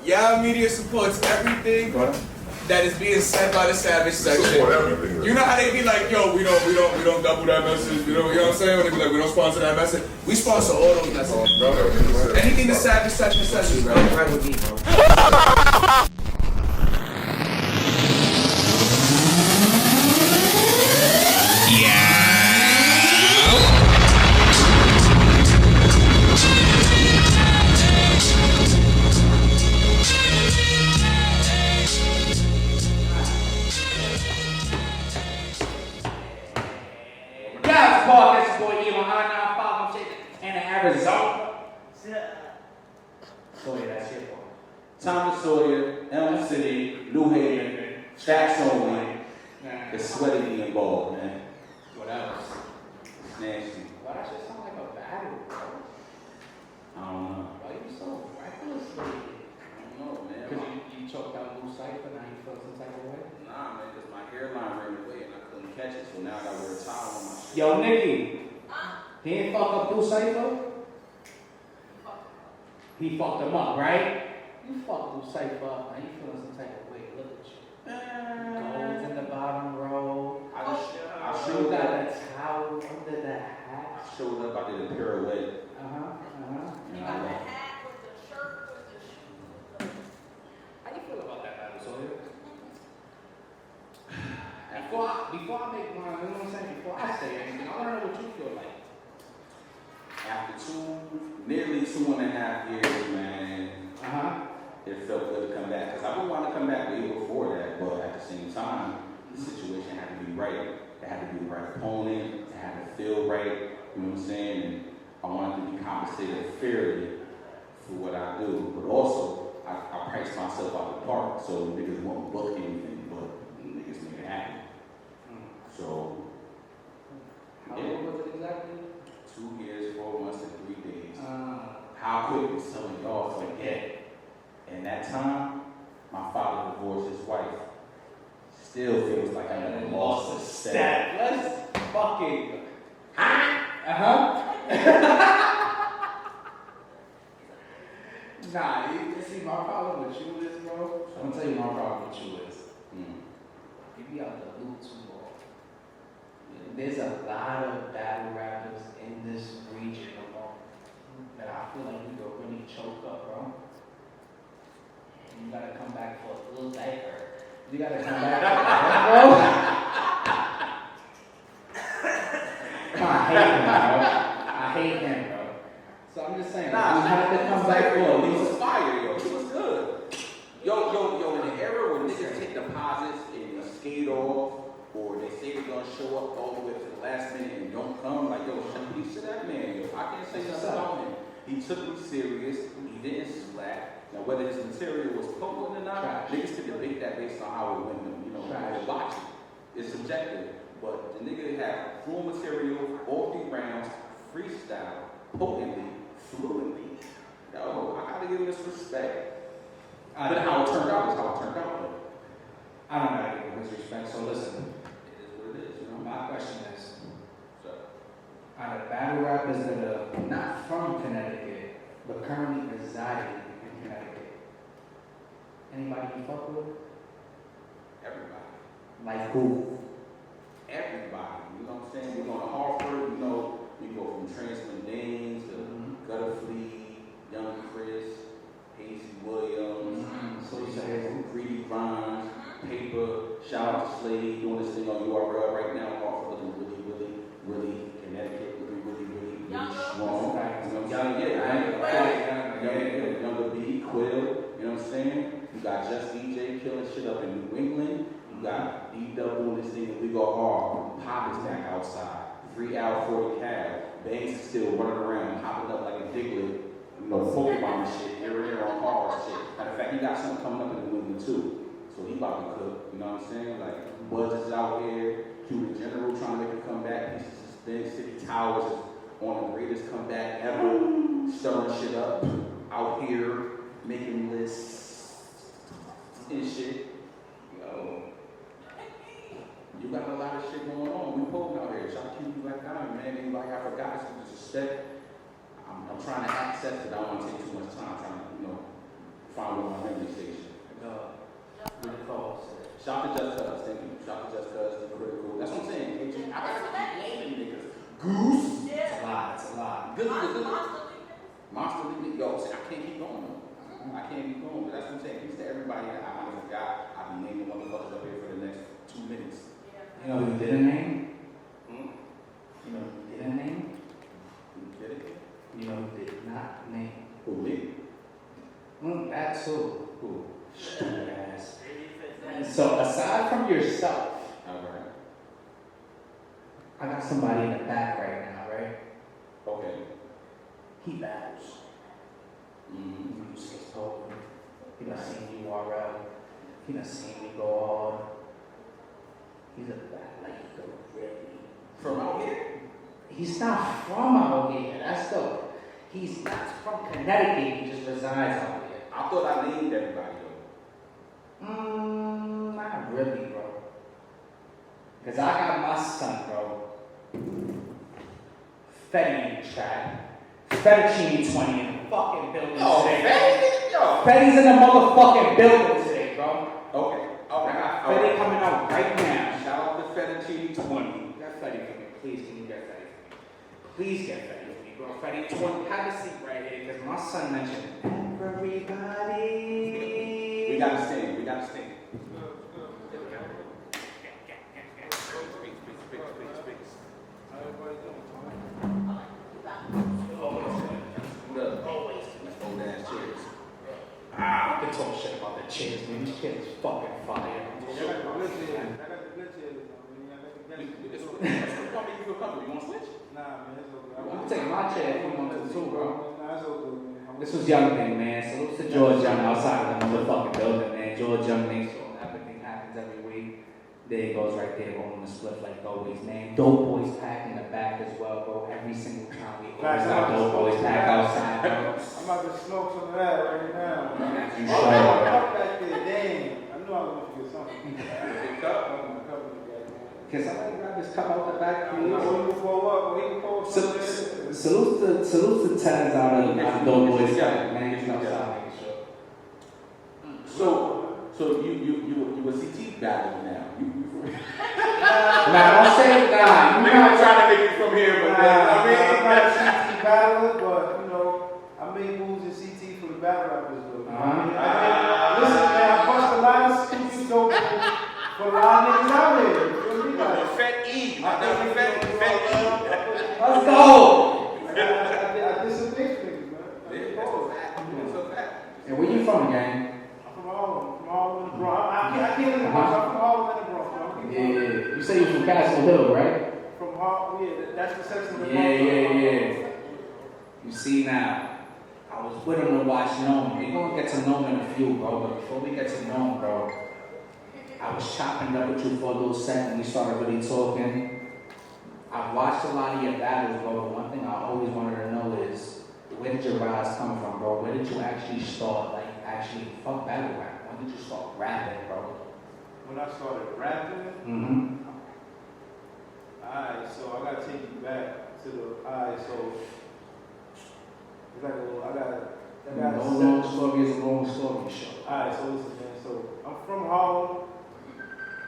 Y'all media supports everything that is being said by the Savage section. You know how they be like, yo, we don't double that message. You know what I'm saying? When they be like, we don't sponsor that message. We sponsor all those messages, bro. Anything the Savage section says, bro. Right with me, bro. Sawyer, that's your fault. Thomas Sawyer, Elm City, New Haven, Stacks Only. It's sweaty being bald, man. What else? It's nasty. Why that shit sound like a battle, bro? I don't know. Why you so reckless lately? I don't know, man. Because you choked out Blue Cypher, now you feel some type of way? Nah, man, because my hairline ran away and I couldn't catch it, so now I gotta wear a towel on my shit. Yo, Nikki. He ain't fuck up Blue Cypher? He fucked him up, right? You fucked Blue Cypher up, now you feeling some type of way. Look at you. Gold's in the bottom row. I showed up. Got a towel under the hat. I showed up, I did a pirouette. You got the hat with the shirt with the shoes. How you feel about that battle, Sawyer? Before I make mine, you know what I'm saying? Before I say anything, I want to know what you feel like. After nearly 2.5 years, man, it felt good to come back. Because I would want to come back way before that, but at the same time, the situation had to be right. It had to be the right opponent. It had to feel right. You know what I'm saying? And I wanted to be compensated fairly for what I do. But also, I priced myself out the park, so niggas won't book anything, but niggas make it happen. So, How long was it exactly? 2 years, 4 months, and 3 days. How quick was some of y'all forget? And that time, my father divorced his wife. Still feels like I never lost a step. Let's fucking. Nah, you see, my problem with you is, bro. I'm gonna tell you my problem with you is. You be out the loop too long. There's a lot of battle rappers in this region alone that I feel like you could really choke up, bro. You gotta come back for a little diaper. You gotta come back for bro. I hate him, bro. So I'm just saying, you have to come back for a He little. was fire, yo. He was good. Yo, in the era where niggas take deposits and skate off, or they say they're gonna show up all the way to the last minute and don't come, like, yo, he should that man, yo. I can't say nothing about him. He took me serious, he didn't slack. Now, whether his material was potent or not, niggas can debate that based on how it went, you know, how they watch it. It's subjective. But the nigga had full material, all 3 rounds, freestyle, potently, fluently. Yo, I gotta give him this respect. But how it turned out is how it turned out, though. I don't know how to give him his respect, so listen. It is what it is, you know? My question is, So, out of battle rappers that are not from Connecticut, but currently residing in Connecticut, anybody you fuck with? everybody. Like who? Everybody. You know what I'm saying? We're going to Hartford, you know, we go from Transman Danes to Gutter Flea, Young Chris, Hazy Williams, So you say Greedy Grimes, Paper, shout out to Slade, doing this thing on URL right now. Hartford looking really Connecticut, looking really strong. You know what I'm saying? Yeah, Younger B, Quill, you know what I'm saying? You got Just DJ killing shit up in New England. You got D-Double doing this thing and we go hard. Pop is back outside. 3 out 40 cab. Banks is still running around, hopping up like a Diglett. You know, Pokemon and shit, here on cars and shit. Matter of fact, he got something coming up in New England too. So he about to cook, you know what I'm saying? Like, Buzz is out here, Cuban General trying to make a comeback, Pieces of Spin, City Towers is on the greatest comeback ever, stirring shit up, out here, making lists and shit. Yo, you got a lot of shit going on. We poking out here. Shout out to you Black Diamond, man. Anybody I forgot, some disrespect. I'm trying to access it. I don't want to take too much time trying to, you know, find I can't be going, but that's what I'm saying. Peace to everybody that I forgot. I'll be naming motherfuckers up here for the next 2 minutes. You know who didn't name? Hmm? You know who didn't name? Who did it? You know who did not name? Who, me? That's who. Who? Stupid ass. So aside from yourself, Alright. I got somebody in the back right now, right? Okay. He battles. Mm-hmm. You just told him. He done seen URL. He done seen me go hard. He's a bad like he go ready. From out here? He's not from out here. That's the. He's not from Connecticut. He just resides out here. I thought I named everybody though. Not really, bro. Cause I got my son, bro. Fetty in the track. Fetticinne20 in the fucking building today. Fetty? Yo. Fetty's in the motherfucking building today, bro. Okay. I got Fetty coming out right now. Shout out to Fetticinne20. Get Fetty for me. Please, can you get Fetty for me? Please get Fetty for me, bro. Fetty20, have a seat right here, because my son mentioned everybody. We gotta sing. We gotta sing. I've been talking shit about the chairs, man. These chairs is fucking fire. You feel comfortable? You wanna switch? I'm taking my chair if you want to too, bro. This was Young Thing, man. Salute to George Young outside of the motherfucking building, man. George Young makes sure everything happens every week. There he goes right there, rolling the split like always, man. Dope Boys pack in the back as well, bro. Every single time we always got Dope Boys pack outside, bro. I'm about to smoke some of that right now. You Oh, sure, I bro? got back there, dang. I knew I was going to get something. Big cup. Can somebody grab this cup out the back, please? Salute to Taz out of Dope Boys pack, man. He's outside making sure. So you a CT battler now. Nah, don't say it, nah. I'm not trying to make it from here, but I'm not a CT battler, but, you know, I made moves in CT for the battle rappers, though. Listen, man, I punched a lot of stupid dope for a lot of niggas out here. You feel me? Like, Fat E. Let's go! I did some big things, man. And where you from, gang? I'm from Harlem in the Bronx. I can't live in the Bronx. I'm from Harlem in the Bronx. Yeah. You say you're from Castle Hill, right? From Harlem, yeah. That's the section of the Yeah. You see now, I was with him to watch Gnome. We're gonna get to Gnome in a few, bro. But before we get to Gnome, bro, I was chopping up with you for a little second. We started really talking. I've watched a lot of your battles, bro. But one thing I always wanted to know is, where did your rise come from, bro? Where did you actually start, fuck battle rap? When did you start rapping, bro? When I started rapping, alright, so I gotta take you back to the, alright, so, it's like, I got No long story is a long story, sure. Alright, so listen, man, so, I'm from Harlem,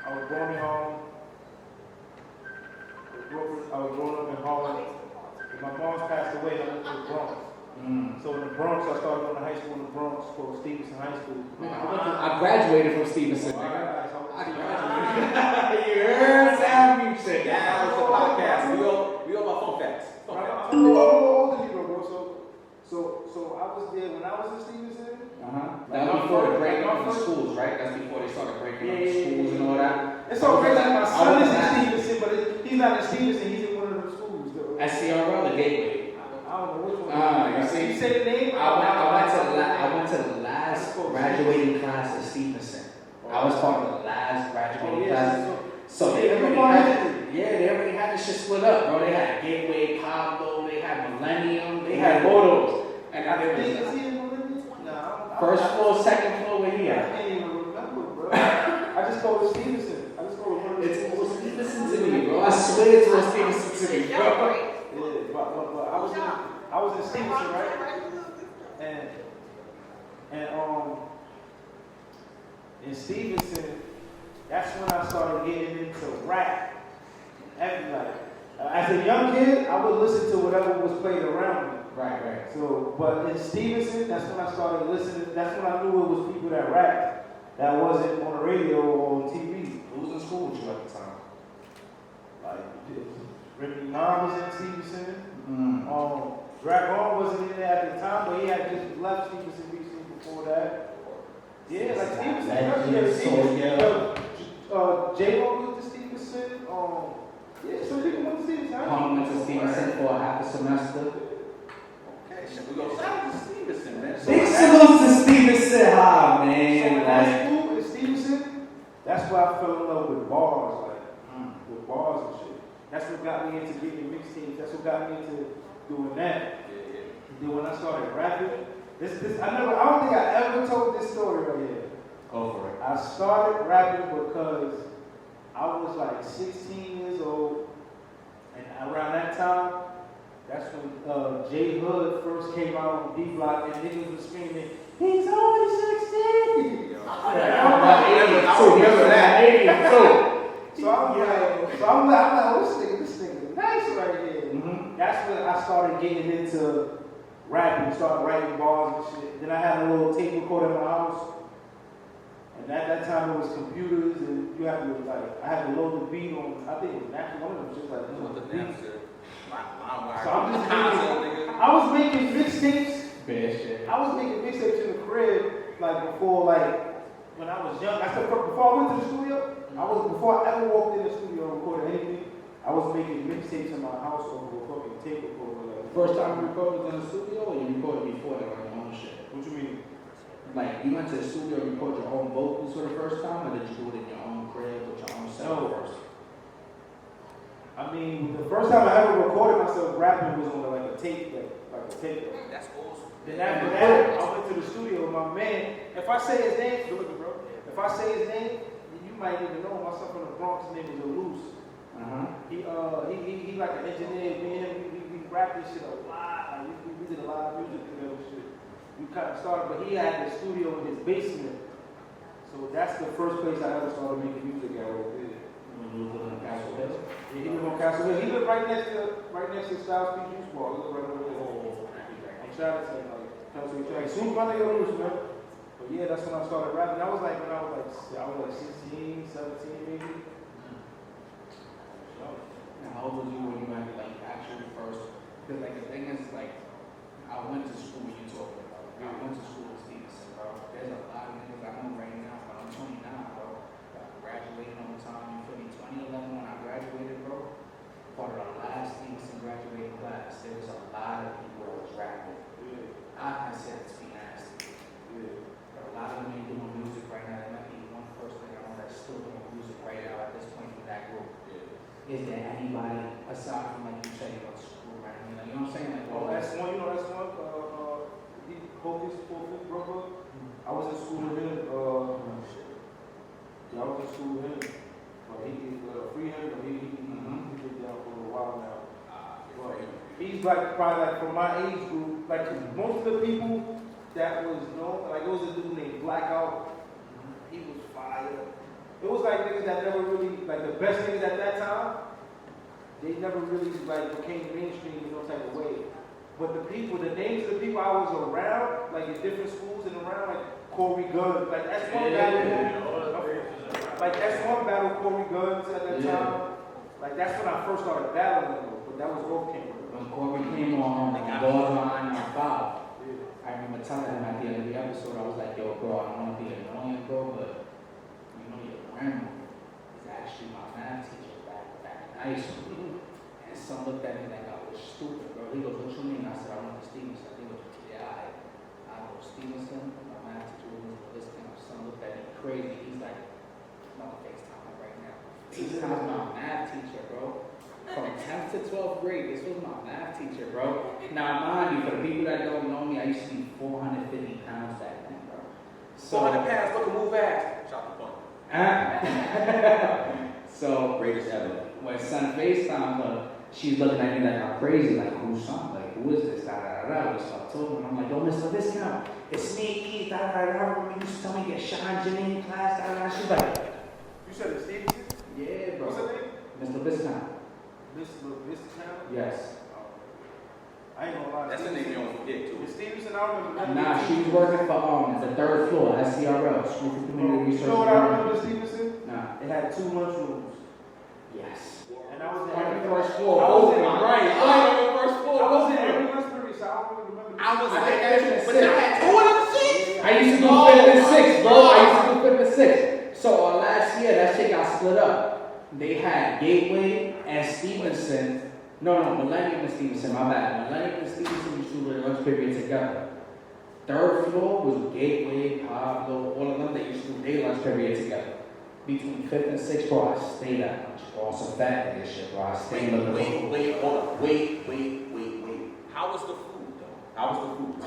I was born in Harlem, I was growing up in Harlem, and my mom passed away, I went to the Bronx. So in the Bronx, I started going to high school in the Bronx, called Stevenson High School. I graduated from Stevenson, nigga. I graduated. You heard sound music. Yeah, it's a podcast. We all about fun facts. I'm older than you, bro. So I was there when I was in Stevenson. That was before the breaking up the schools, right? That's before they started breaking up the schools and all that. It's so crazy. My son is in Stevenson, but he's not in Stevenson. He's in one of the schools, though. SCRL, the Gateway. I don't know which one. You see? You say the name? I went to the last graduating class of Stevenson. I was part of the last graduating class. So they already had this shit split up, bro. They had Gateway, Pablo, they had Millennium, they had Motos. And I think it's here in Millennium? No. First floor, second floor, we're I here. can't even remember, bro. I just go to Stevenson. I just go to one of the It was Stevenson to me, bro. I swear it was Stevenson to me, bro. Yeah, but I was in Stevenson, right? And in Stevenson, that's when I started getting into rap. As a young kid, I would listen to whatever was played around me. Right. So, but in Stevenson, that's when I started listening. That's when I knew it was people that rapped that wasn't on the radio or on TV. Who was in school with you at the time? Like, Ricky Mom was in Stevenson. Dragon wasn't in there at the time, but he had just left Stevenson recently before that. Yeah, like Stevenson. J-Lo went to Stevenson. Yeah, so people went to Stevenson. Home went to Stevenson for a half a semester. Okay, shit, we go south to Stevenson, man. Big salute to Stevenson High, man. So high school in Stevenson, that's where I fell in love with bars, with bars and shit. That's what got me into getting mixtapes. That's what got me into doing that. And then when I started rapping, I don't think I ever told this story right here. Go for it. I started rapping because I was like 16 years old, and around that time, that's when J Hood first came out on D Block, and niggas was screaming, "He's only 16!" I remember that. So I'm like, oh, this nigga nice right here. Mm-hmm. That's when I started getting into rapping, started writing bars and shit. Then I had a little tape recorder in my house. And at that time it was computers, and you had to I had to load the beat on. I think it was actually one of them was just like beats. So I was making mixtapes. I was making mixtapes in the crib before when I was young. Before I went to the studio. Before I ever walked in the studio and recorded anything. I was making mixtapes in my house on a fucking tape recorder. First time you recorded was in the studio, or you recorded before that on your own shit? What you mean? Like, you went to the studio and recorded your own vocals for the first time, or did you do it in your own crib with your own sound first? I mean, the first time I ever recorded myself rapping was on a tape. That's awesome. Then after that, I went to the studio with my man. If I say his name, if I say his name, you might even know him. Myself from the Bronx, his name is Loose. He like an engineer. Me and him, we rapped this shit a lot. We did a lot of music together and shit. We kind of started, but he had the studio in his basement. So that's the first place I ever started making music at right there. When you was living in Castle Hill? Yeah, he lived on Castle Hill. He lived right next to Styles P. Juice Bar. He lived right over there. On Charlottesville, as soon as I know Loose, man. But yeah, that's when I started rapping. That was when I was 16, 17 maybe. Now, how old was you when you had actually first? Because the thing is, I went to school when you talking about. I went to school in Stevenson, bro. There's a lot of niggas I know right now, but I'm 29, bro. I graduated on time, you feel me? 2011 when I graduated, bro. Part of the last Stevenson graduating class, there was a lot of people that was rapping. I consider it to be nasty. But a lot of them ain't doing music right now. There might be one person I know that's still doing music right now at this point in that group. Is there anybody aside from you say you go to school, right? You know what I'm saying? That's one. He Hocus Pocus brother. I was in school with him. I was in school with him. But he free him. But he been down for a while now. He's probably from my age group. Most of the people that was known, there was a dude named Blackout. He was fire. It was niggas that never really, the best niggas at that time, they never really became mainstream in no type of way. But the names of the people I was around, in different schools and around, Corey Guns, that's one battle. That's one battle, Corey Guns at that time. That's when I first started battling them, but that was both came. When Corey came on, Borderline on 5, I remember telling him at the end of the episode, I was like, yo, bro, I don't want to be annoying, bro, but your grandmother is actually my math teacher back in high school. And some looked at me like I was stupid, bro. He goes, what you mean? I said, I went to Stevenson. He goes, yeah, I go to Stevenson. My math teacher was listening. Some looked at me crazy. He's like, I'm not FaceTime right now. FaceTime's my math teacher, bro. From 10th to 12th grade, this was my math teacher, bro. Now, mind you, for the people that don't know me, I used to be 450 pounds back then, bro. 400 pounds, look, move fast. Shot the point. So, Greatest ever. when son FaceTimed her, she's looking at me like I'm crazy, who's son? Who is this? We start talking. I'm like, don't miss a discount. It's me, Remember you used to tell me get Sean Janine in class, She's like, You said it's Stevenson? yeah, bro. What's her name? Miss LaViscount. Miss LaViscount? Yes. I I ain't gonna lie. That's the name you don't forget too. Stevenson, I remember. Nah, she was working for the third floor, SCRL, School for Community Research. You know what I remember, Stevenson? Nah. It had 2 lunchrooms. Yes. And I was On in the first floor. I was in Right on the first floor. I was in every lunch period, so I don't really remember. I was there too, but y'all had 2 of them shit. I used to do 5th and 6th, bro. I used to do 5th and 6th. So last year, that shit got split up. They had Gateway and Stevenson. No, Millennium and Stevenson, my bad. Millennium and Stevenson used to do their lunch period together. Third floor was Gateway, Pablo, all of them, they used to do their lunch period together. Between 5th and 6th floor, I stayed at lunch. On some fat nigga shit, bro. I stayed in the Wait, hold on. Wait. How was the food, though? How was the food?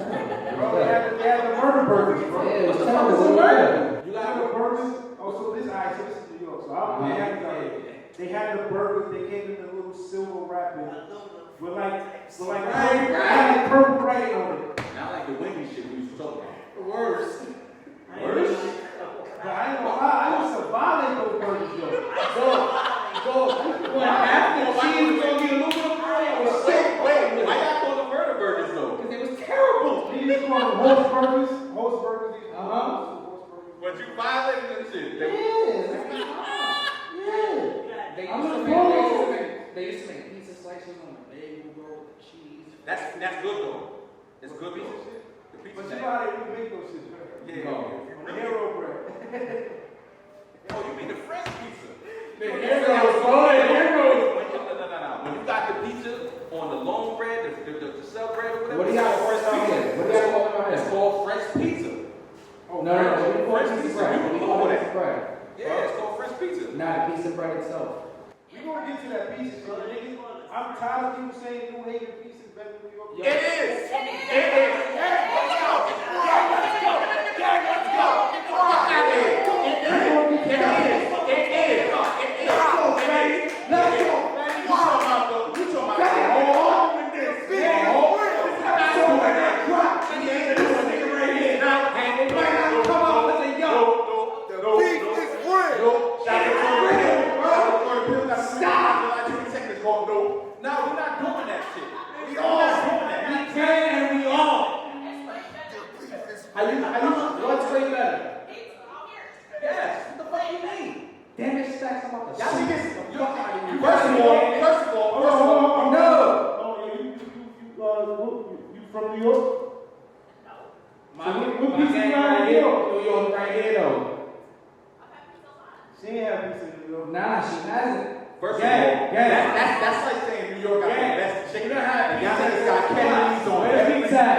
Bro, they had the murder burgers, bro. Yeah, it was What the terrible. fuck is a murder? You You got the burgers. Oh, so this is New York. So they had the burgers. They came in the little silver wrapping with like purple writing on it. Not like the Wendy shit we used to talk about. Worse. But I ain't gonna lie. I used to violate those burgers, What happened? Cheese was gonna be aluminum foil. Wait. Why y'all call them murder burgers though? Because it was terrible. They used to call them horse burgers. Horse burgers. But you violated them shit. They used to make pizza slices on the bagel, bro, with the cheese. That's good though. It's good pizza. The pizza. But you know how they make those shit, right? Yeah. Hero bread. Oh, you mean the French pizza? The heroes, bro. The heroes. No. When you got the pizza on the long bread, the cell bread or whatever. What do y'all call it? What do y'all call it? It's called French pizza. No, French pizza bread. You know that. Bread. Yeah, it's called French pizza. Not a piece of bread itself. We're gonna get to that pizza shit, nigga. I'm tired of people saying New Haven pizza is better than New York. It is. Let's go. No, we're not doing that shit. We are doing that. We can and we are. What's way better? Yes. What the fuck you mean? Damn it, stacks about the Y'all shit. niggas. First of all. No. You from New York? My What gang pizza you right got in here, New York? New York right here though. She ain't have pizza in New York. Nah, she hasn't. First of all, that's like saying New York got the best chicken. Y'all niggas got Kennedy's on Where the every pizza at?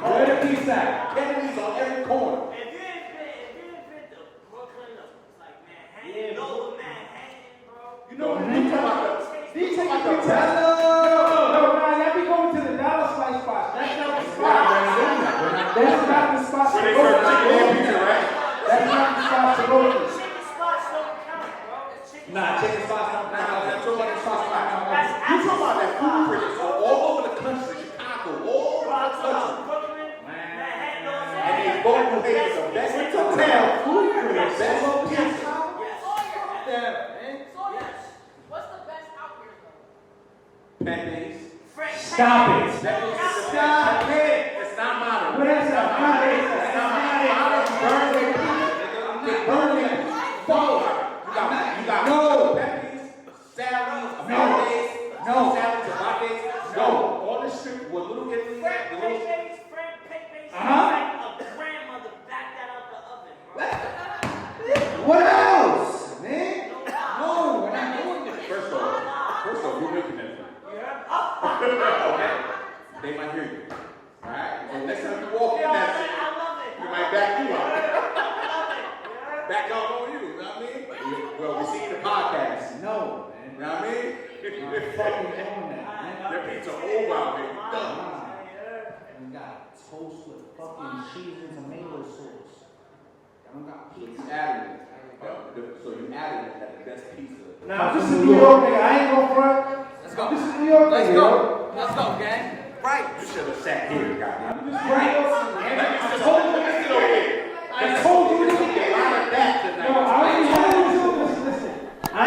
Where the pizza at? Kennedy's on every corner. If you ain't fit the Brooklyn, like Manhattan, Lower Manhattan, bro. You know what you talking about? These You talking niggas about be No, man, y'all be going to the dollar slice spot. That's not the spot. That's not the spot to where they go serve chicken and to. pizza, right? That's not the spot to go to. Chicken spots don't count, bro. It's chicken Nah, chicken spots don't Nah, count. I'm talking about the sauce spot. That's You talking about that food prison? So all over the country, Chicago, all over the country. Brooklyn, Manhattan, Lower And Manhattan. they both know they the best in town. Food critics. Best pizza. What's the best out here, though? Pepe's. Stop it. Stop it. It's not modern. What is that? It's not modern. Burn their pizza. They burn their forward. You got Pepe's, Sally's, Amanda's, Sally's, Amanda's. No. All the strip with Little Italy. Frank the little- Pepe's, Uh-huh. like a grandmother back that out the oven, bro. What else, man? No, we're not doing this. First off, we're making that. Okay? They might hear you. Alright? So next time you walk in that shit, I love it. we might back you up. I love it. Back up on you, know what I mean? Well, we see the podcast. No, man. You know what I mean? I'm fucking doing that, man. Your pizza over out there. Done. We got toast with fucking cheese and tomato sauce. I don't got So you pizza. added it. So you added it at the best pizza. Now, this is New York, nigga. I ain't gonna front. Let's go. This is New York, Let's nigga. go. Let's go, gang. Right. You should have sat here, goddamn. Right. I told you to sit over here. I told you to get get out of that tonight. No, I ain't had listen. I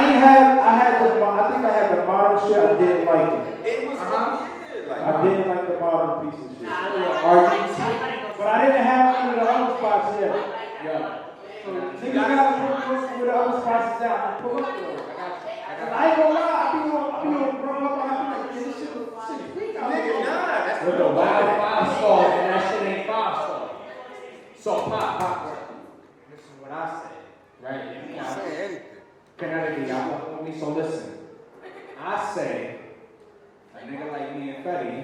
think I had the modern shit. I didn't like it. It was I didn't like the modern spots yet. Yeah. So niggas gotta look where the other spots is at. I pull up though. I ain't gonna lie, I be on bro up, I be like, this shit freak out. Nigga, nah, that's With the wild 5-star, and that shit ain't 5-star. So pop. This is what I say, right? You can't say anything. Connecticut, y'all fuck with me, so listen. I say, a nigga like me and Fetty,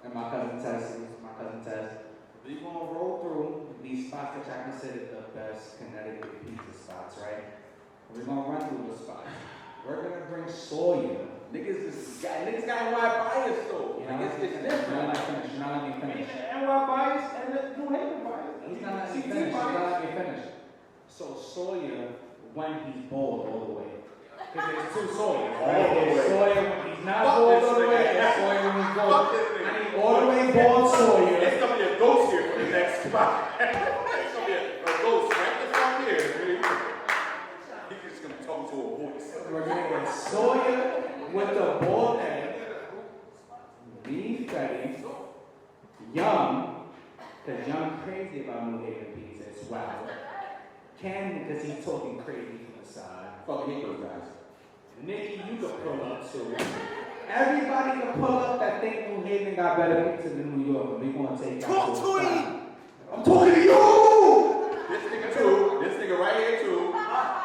and my cousin Tess, we gonna roll through these spots that y'all consider the best Connecticut pizza spots, right? We're gonna run through those spots. We're gonna bring Sawyer. Niggas got NY bias though. Niggas is different. You're not letting me finish. NY bias and the New Haven bias. He's not letting me finish. You're not letting me finish. So Sawyer, when he's bold all the way. Because there's two Sawyers, right? There's Sawyer when he's not bold all the way, and Sawyer when he's bold. I need all the way bold Sawyer. It's gonna be a ghost here for the next spot. It's gonna be a ghost right the front here. He's just gonna talk to a voice. We're getting Sawyer with the bald head, me, Fetty, Young, because Young crazy about New Haven pizza as well. Ken, because he's talking crazy from the side. Fucking hate those guys. Nikki, you can pull up too. Everybody can pull up that think New Haven got better pizza than New York, and we gonna take that. Talk to him! I'm talking to you! This nigga too. This nigga right here too.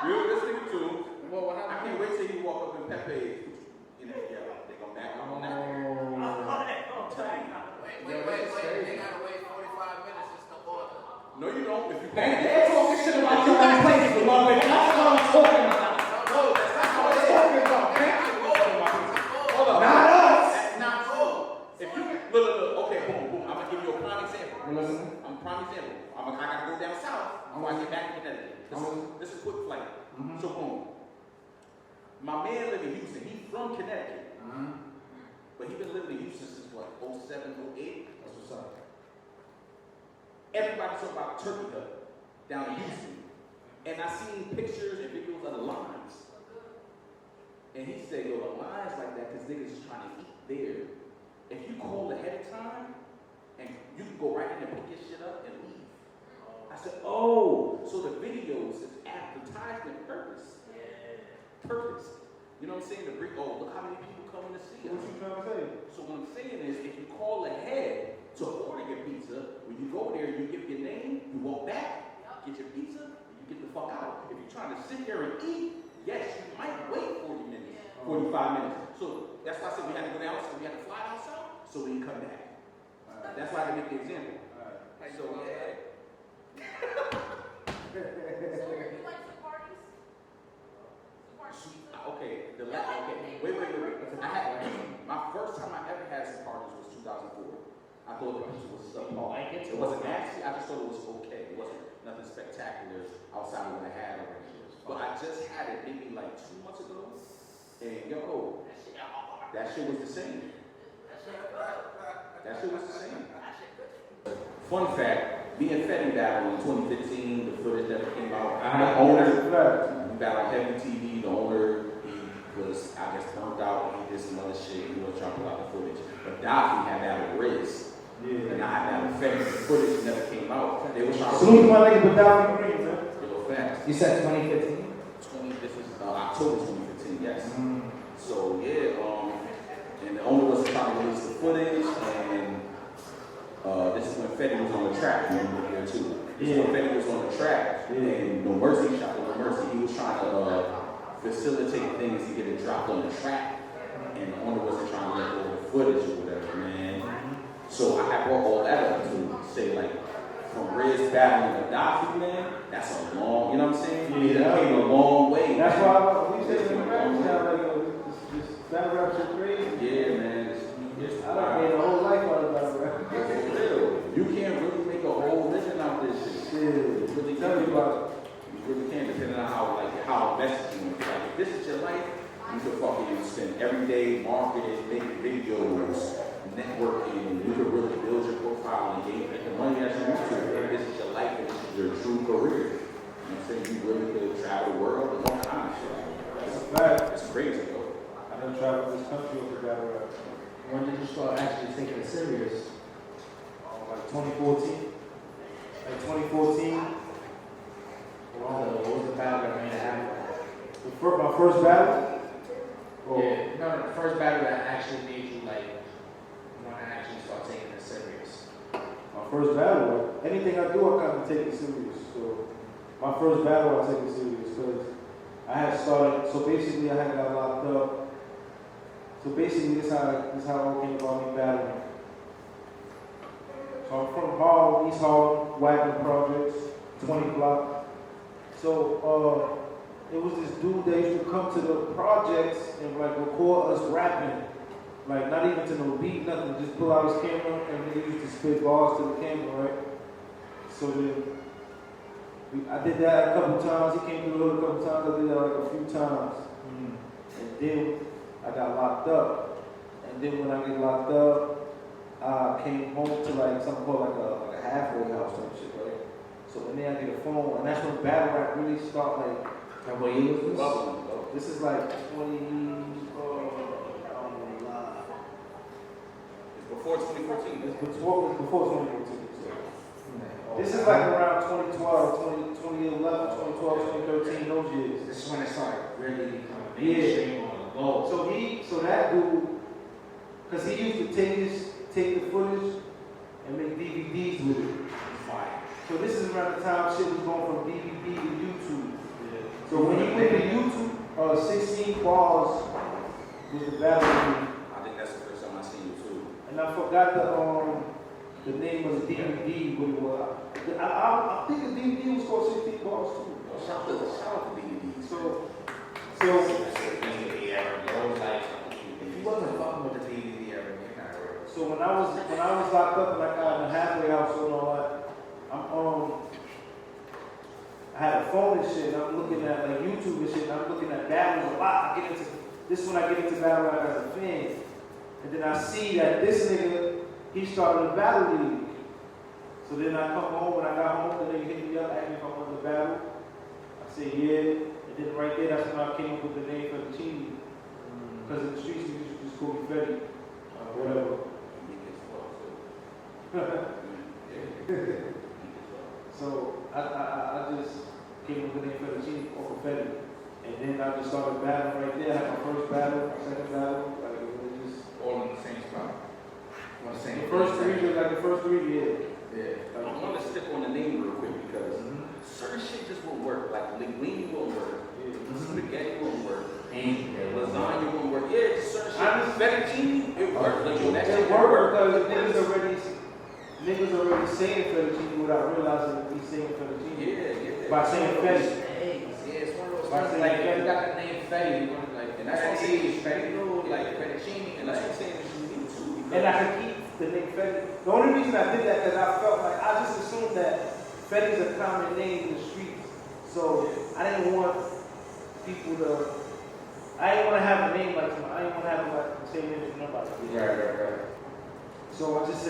You, this nigga too. Well, I can't wait till he walk up in Pepe's. You know, yeah, they gonna back up on that. Wait. They gotta wait 45 minutes just to order. No, you don't. If you They're talking shit about your own place, beloved. That's what I'm talking about. No, that's not what I'm talking about, man. Hold up. Not us. That's not true. If you look. Okay, boom. I'm gonna give you a prime example. Listen. I'm a prime example. I gotta go down south. I'm gonna get back to Connecticut. This is quick flight. So boom. My man live in Houston. He's from Connecticut. But he's been living in Houston since what, 07, 08? That's what's up. Everybody talking about Turkey Hut down in Houston. And I seen pictures and videos of the lines. And he said, yo, the lines like that because niggas is trying to eat there. If you call ahead of time, and you can go right in and pick your shit up and leave. I said, oh, so the videos is advertisement purpose. You know what I'm saying? To bring, oh, look how many people coming to see us. What you trying to say? So what I'm saying is, if you call ahead to order your pizza, when you go there, you give your name, you walk back, get your pizza, and you get the fuck out. If you're trying to sit there and eat, yes, you might wait 40 minutes, 45 minutes. So that's why I said we had to go down, so we had to fly down south, so we can come back. That's why I make the example. So yeah. Okay, wait. I had, my first time I ever had some parties was 2004. I thought the pizza was subpar. It wasn't nasty, I just thought it was okay. It wasn't nothing spectacular outside of what I had already. But I just had it maybe like 2 months ago, and yo, that shit was the same. Fun fact, me and Fetty battled in 2015, the footage that came out. The owner, we battled Heavy TV, the owner, he was, I guess, burnt out, and he did some other shit, he was trying to pull out the footage. But Daffy had battled Riz, and I had battled Fetty, the footage never came out. They were trying to... Salute my nigga with Daffy Green, man. Real fast. You said 2015? This was October 2015, yes. So, yeah, and the owner was trying to release the footage, and this is when Fetty was on the track, you know, here too. This is when Fetty was on the track, and No Mercy, shot for No Mercy, he was trying to facilitate things to get it dropped on the track, and the owner wasn't trying to let go of the footage or whatever, man. So I brought all that up to say, like, from Riz battling the Daffy, man, that's a long, you know what I'm saying? It came a long way. That's man. why we say in the rap now, like, this battle rap shit crazy. Yeah, man. I done made a whole life out of battle rap. For real. You can't really make a whole living out this shit. Yeah. You really Tell me can't. about it. You really can't, depending on how invested you want to be. Like, if this is your life, you can fucking spend every day marketing, making videos, networking. You can really build your profile and gain the money that you want to. If this is your life and this is your true career. You know what I'm saying? You really could travel the world and all kinds of shit. It's crazy, though. I done traveled this country over battle rap. When did you start actually taking it serious? Like 2014. Like 2014, My first battle? Or Yeah, no, the first battle that actually made you like want to actually start taking it serious. my first battle, anything I do, I kind of take it serious. So my first battle, I take it serious because I had started. So basically, I had got locked up. So basically, this how it came about me battling. So I'm from Harlem, East Harlem, Wagner Projects, 20 block. So it was this dude that used to come to the projects and like record us rapping. Like not even to no beat, nothing, just pull out his camera and he used to spit bars to the camera, right? So then I did that a couple times, he came through the hood a couple times, I did that like a few times. And then I got locked up. And then when I get locked up, I came home to like something called like a halfway house type shit, right? So and then I get a phone, and that's when battle rap really start like. And what year was this? This is like 20. It's before 2014. It's before 2014. This is like around 2012, 2011, 2012, 2013, those years. This is when it started really becoming mainstream on the low. So that dude, because he used to take the footage and make DVDs with it. Fire. So this is around the time shit was going from DVD to YouTube. So when he went to YouTube, 16 bars was the battle. I think that's the first time I seen you too. And I forgot the name of the DVD, what it was. I think the DVD was called 16 bars too. Shout out to DVDs. So If you wasn't fucking with the DVD era, you're not real. So when I was locked up and I got in the halfway house and all that, I had a phone and shit, and I'm looking at like YouTube and shit, and I'm looking at battles a lot. This is when I get into battle rap as a fan. And then I see that this nigga, he started a battle league. So then I come home, when I got home, the nigga hit me up, asked me if I wanted to battle. I said, yeah. And then right there, that's when I came up with the name Fetticinne. Because in the streets, you used to just call me Fetty. Whatever. So I just came up with the name Fetticinne off of Fetty. And then I just started battling right there. I had my first battle, my second battle. Like it was just All in the same spot. On the same the first three, yeah. Yeah. I want to stick on the name real quick because certain shit just won't work. Like linguine won't work. Spaghetti won't work. And lasagna won't work. Yeah, just certain shit. Fettuccine, it works. Like, that shit It worked because niggas already saying Fettuccine without realizing that he's saying Fettuccine. Yeah. By saying Fetty. Yeah, it's one of those By things. saying Like, Fetty. you got the name Fetty, you want to like, and that's what I'm saying. Fetty, like Fettuccine, and that's what I'm saying. It's too. And I can keep the name Fetty. The only reason I did that because I felt like I just assumed that Fetty's a common name in the streets. So I didn't want people to. I didn't want to have a name like him. I didn't want to have like the same name as nobody. Right. So I just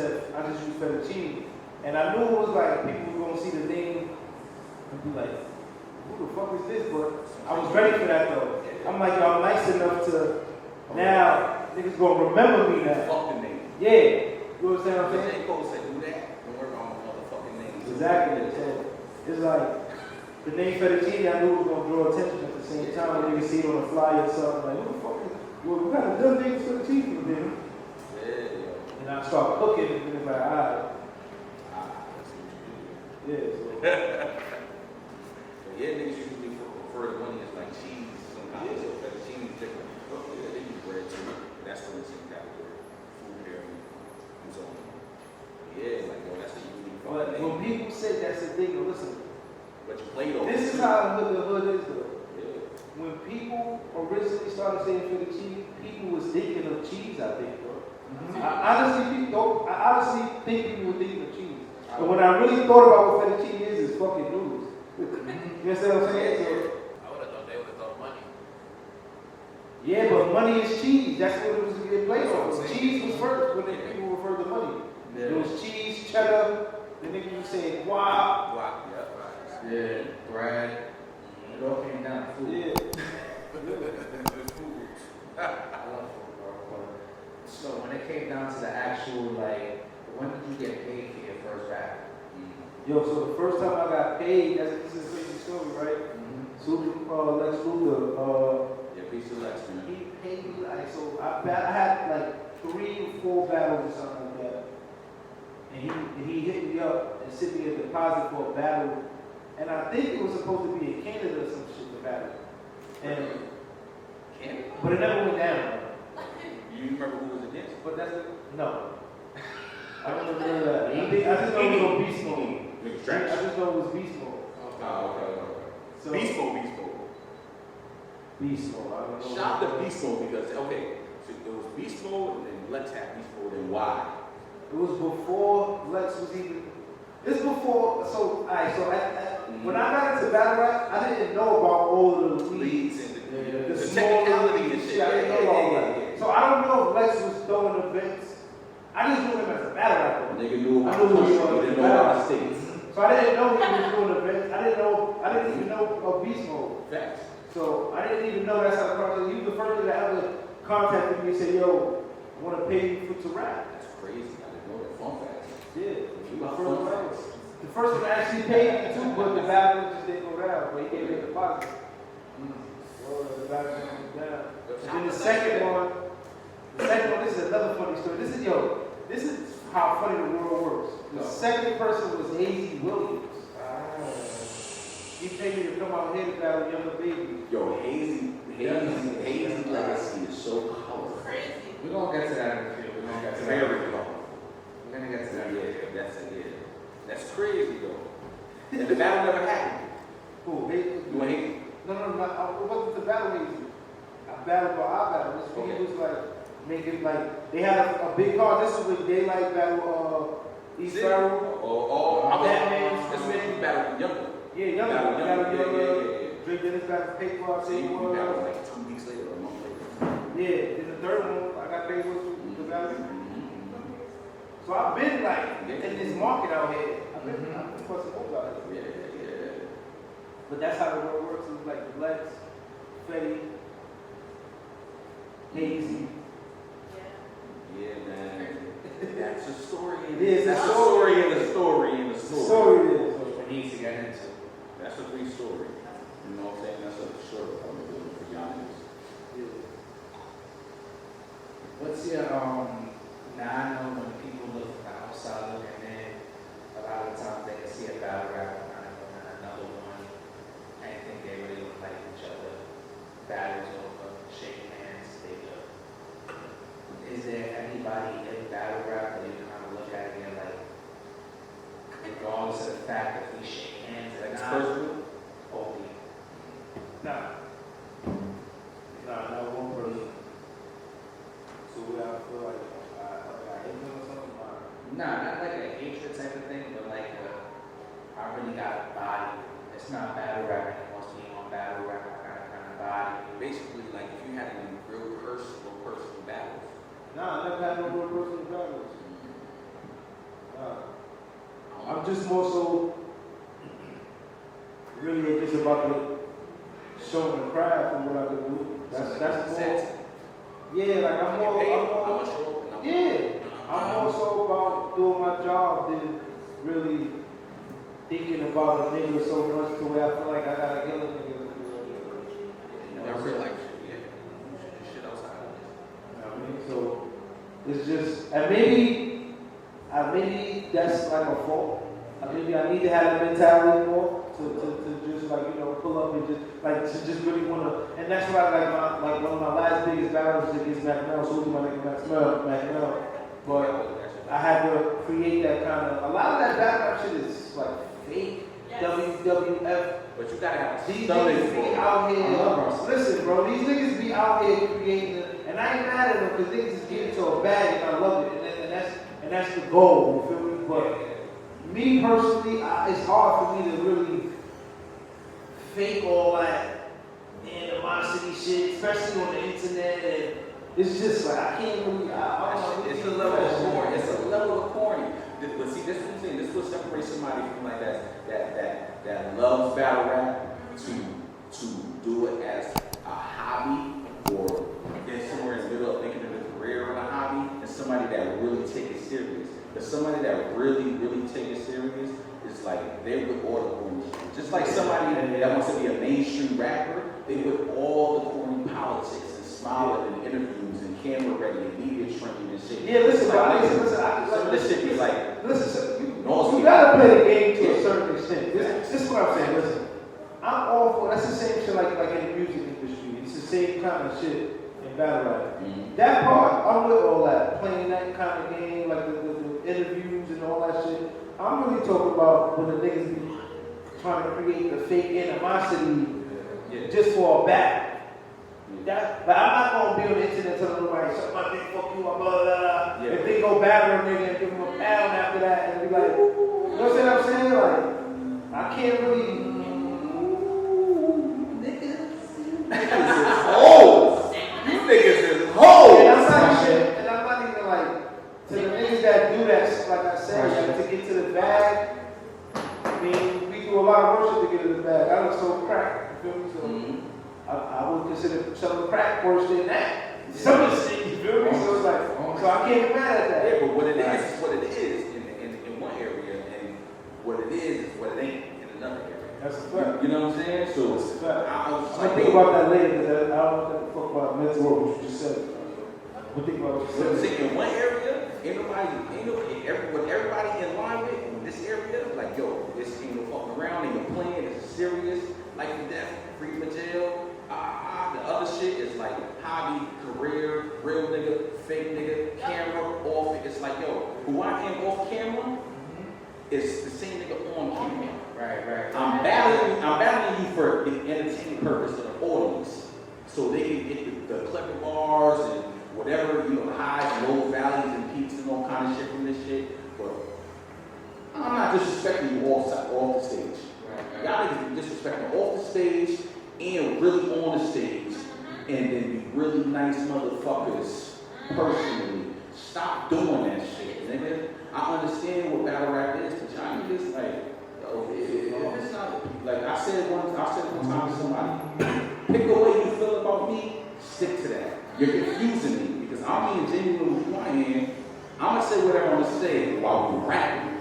used Fettuccine. And I knew it was like people were gonna see the name and be like, who the fuck is this? But I was ready for that though. I'm like, yo, I'm nice enough to now niggas gonna remember me now. Fuck the name. Yeah. You understand what I'm saying? J. Cole said, do that. Don't work on motherfucking names. Exactly. So it's like the name Fettuccine, I knew it was gonna draw attention at the same time. When niggas see it on a flyer or something, like, who the fuck is well, we got a done name Fettuccine for them. Yeah. And I start cooking and it's like, alright. Yeah, so. But yeah, niggas usually prefer the one that's like cheese, some kind of stuff. Fettuccine is different. Yeah, they use bread too. That's still the same category. Food pairing and so on. Yeah, like, yo, that's a unique But fucking when name. people say that's the thing, listen, But you played over. this is how the hood is though. Yeah. When people originally started saying Fettuccine, people was thinking of cheese, I think, bro. I honestly think people were thinking of cheese. But when I really thought about what Fettuccine is fucking noodles. You understand what I'm saying? So, I would have thought they would have thought money. yeah, but money is cheese. That's what it was getting played on. Cheese was first when people referred to money. It was cheese, cheddar, the nigga was saying wow. Wow. Yeah. Yeah, bread. It all came down to food. Yeah. I love food, bro. So when it came down to the actual, like, when did you get paid for your first rap? Yo, so the first time I got paid, this is a crazy story, right? So Lex Luthor, Peace to Lex, man. He paid me like, so I had like 3 or 4 battles or something like that. And he hit me up and sent me a deposit for a battle. And I think it was supposed to be in Canada or some shit, the battle. And Canada? but it never went down. You remember who was against? But that's no. I don't remember that. I just know it was Beast Mode. I just know it was Beast Mode. Okay. So, Beast mode. Beast Mode. I don't know. Shout out to Beast Mode because, okay, so it was Beast Mode and then Lex had Beast Mode and why? It was before Lex was even. It's before. So, alright. So when I got into battle rap, I didn't know about all of the leagues And the the small technicality and leagues. shit. I didn't know all that. So I don't know if Lex was throwing events. I just knew him as a battle rapper. Nigga knew I about knew the he country, was he didn't a know about the battle. states. So I didn't know he was doing events. I didn't even know of Beast Mode. Facts. So I didn't even know that's how the process. You the first that ever contacted me and said, "Yo, I want to pay you to rap." That's crazy. I didn't know that. Fun facts. Yeah. You The got first fun one. facts. The first one actually paid me too, but the battle just didn't go down. But he gave me a deposit. Well, the battle didn't go down. And then the second one, this is another funny story. This is how funny the world works. The second person was Hazy Williams. He paid me to come out here to battle Younger Baby. Yo, Hazy legacy is so colorful. Crazy. We're gonna get to that in a few. We're gonna get to that. Very colorful. We're gonna get to that. Yeah, that's crazy though. And the battle never happened. Who? You want Hazy? No, it wasn't the battle Hazy. I battled for our battle. This Okay. he was like making like they had a big card. This is with Daylight battle East Farrell. This made me battle with Younger. Yeah, Younger. Yeah. Drake Dennis battle Paper. So you battle like 2 weeks later or a month later. Yeah, then the third one I got paid with the battle. So I've been like in this market out here. I've been fussing hoes out here. Yeah. But that's how the world works. It's like Lex, Fetty, Hazy. Yeah, man. That's a story. It is. That's It's a story in a story in a story. Story it is. We need to get into. That's a free story. You know what I'm saying? That's a short I'm doing for y'all niggas. What's your now I know when people look from the outside looking in, a lot of times they can see a battle rapper kind of and another one and think they really look like each other. Battles over, shaking hands, they go. Is there anybody in battle rap that you kind of look at and you're like, regardless of the fact that we shake hands or not, only Nah, not one person. So we have to feel like I hate them or something. nah, not like a hatred type of thing, but like I really got a body. It's not battle rap anymore, it's being on battle rap. I got a kind of body. Basically, like if you had any real personal battles. Nah, I never had no real personal battles. I'm just more so really just about the show and craft and what I can do. That's more. Yeah, like I'm more. Yeah, I'm more so about doing my job than really thinking about a nigga so much to where I feel like I gotta kill a nigga. Never real life shit, yeah. Shit outside of this. You know what I mean? So it's just, and maybe that's like a fault. Maybe I need to have the mentality more to just like, you know, pull up and just like to just really want to. And that's why like one of my last biggest battles against Mac Mel, so my nigga Mac Mel. But I had to create that kind of. A lot of that battle shit is like fake. Yes. But WWF. you gotta have These stomach niggas for be it. out here. Listen, bro, these niggas be out here creating, and I ain't mad at them because niggas is getting to a bag and I love it, and that's the goal. You feel me? But me personally, it's hard for me to really fake all that animosity shit, especially on the internet. And it's just like I can't really. I don't know. It's a level of corny. It's a level of corny. But see, this is what I'm saying. This is what separates somebody from like that loves battle rap to do it as a hobby or get somewhere in the middle of making it a career or a hobby, and somebody that really take it serious. But somebody that really take it serious is like they would order on shit. Just like somebody that wants to be a mainstream rapper, they put all the corny politics and smiling and interviews and camera ready and media training and shit. Yeah, listen, like, listen. Some of this shit be like, Listen, you gotta play the game to a certain extent. This is what I'm saying. Listen, I'm all for. That's the same shit like in the music industry. It's the same kind of shit in battle rap. That part, I'm with all that. Playing that kind of game, like the interviews and all that shit. I'm really talking about when the niggas be trying to create the fake animosity just for a battle. But I'm not gonna be on the internet telling nobody, suck my dick, fuck you, blah, blah, blah. If they go battle a nigga and give him a pound after that and be like, you know what I'm saying? Like, I can't really. niggas is hoes. You niggas is hoes. And I'm not even like, to the niggas that do that, like I said, like, to get to the bag. I mean, we do a lot of worship to get to the bag. I was so cracked, you feel me? So, I would consider some of the crack worse than that. Some of the shit, you feel me? So it's like, so I can't get mad at that. Yeah, but what it is what it is in one area, and what it is what it ain't in another area. That's a fact. You know what I'm saying? So That's a fact. I'll I'll think about that later because I don't want to fuck about mental what you just said. We'll think about what you But said. in one area, everybody in line with in this area, like yo, this ain't no fucking around, ain't no playing, it's serious, life and death, free from jail. The other shit is like hobby, career, real nigga, fake nigga, camera, off. It's like yo, who I am off camera is the same nigga on camera. Right. I'm battling you for the entertainment purpose of the audience, so they can get the clever bars and whatever, the highs, low valleys, and peaks and all kind of shit from this shit. But I'm not disrespecting you off the stage. Right. Y'all niggas be disrespecting off the stage and really on the stage, and then be really nice motherfuckers personally. Stop doing that shit, nigga. I understand what battle rap is, but y'all niggas like, yo, it's not like I said one time to somebody. Pick a way you feel about me, stick to that. You're confusing me because I'm being genuine with who I am. I'm gonna say whatever I'm gonna say while we're rapping.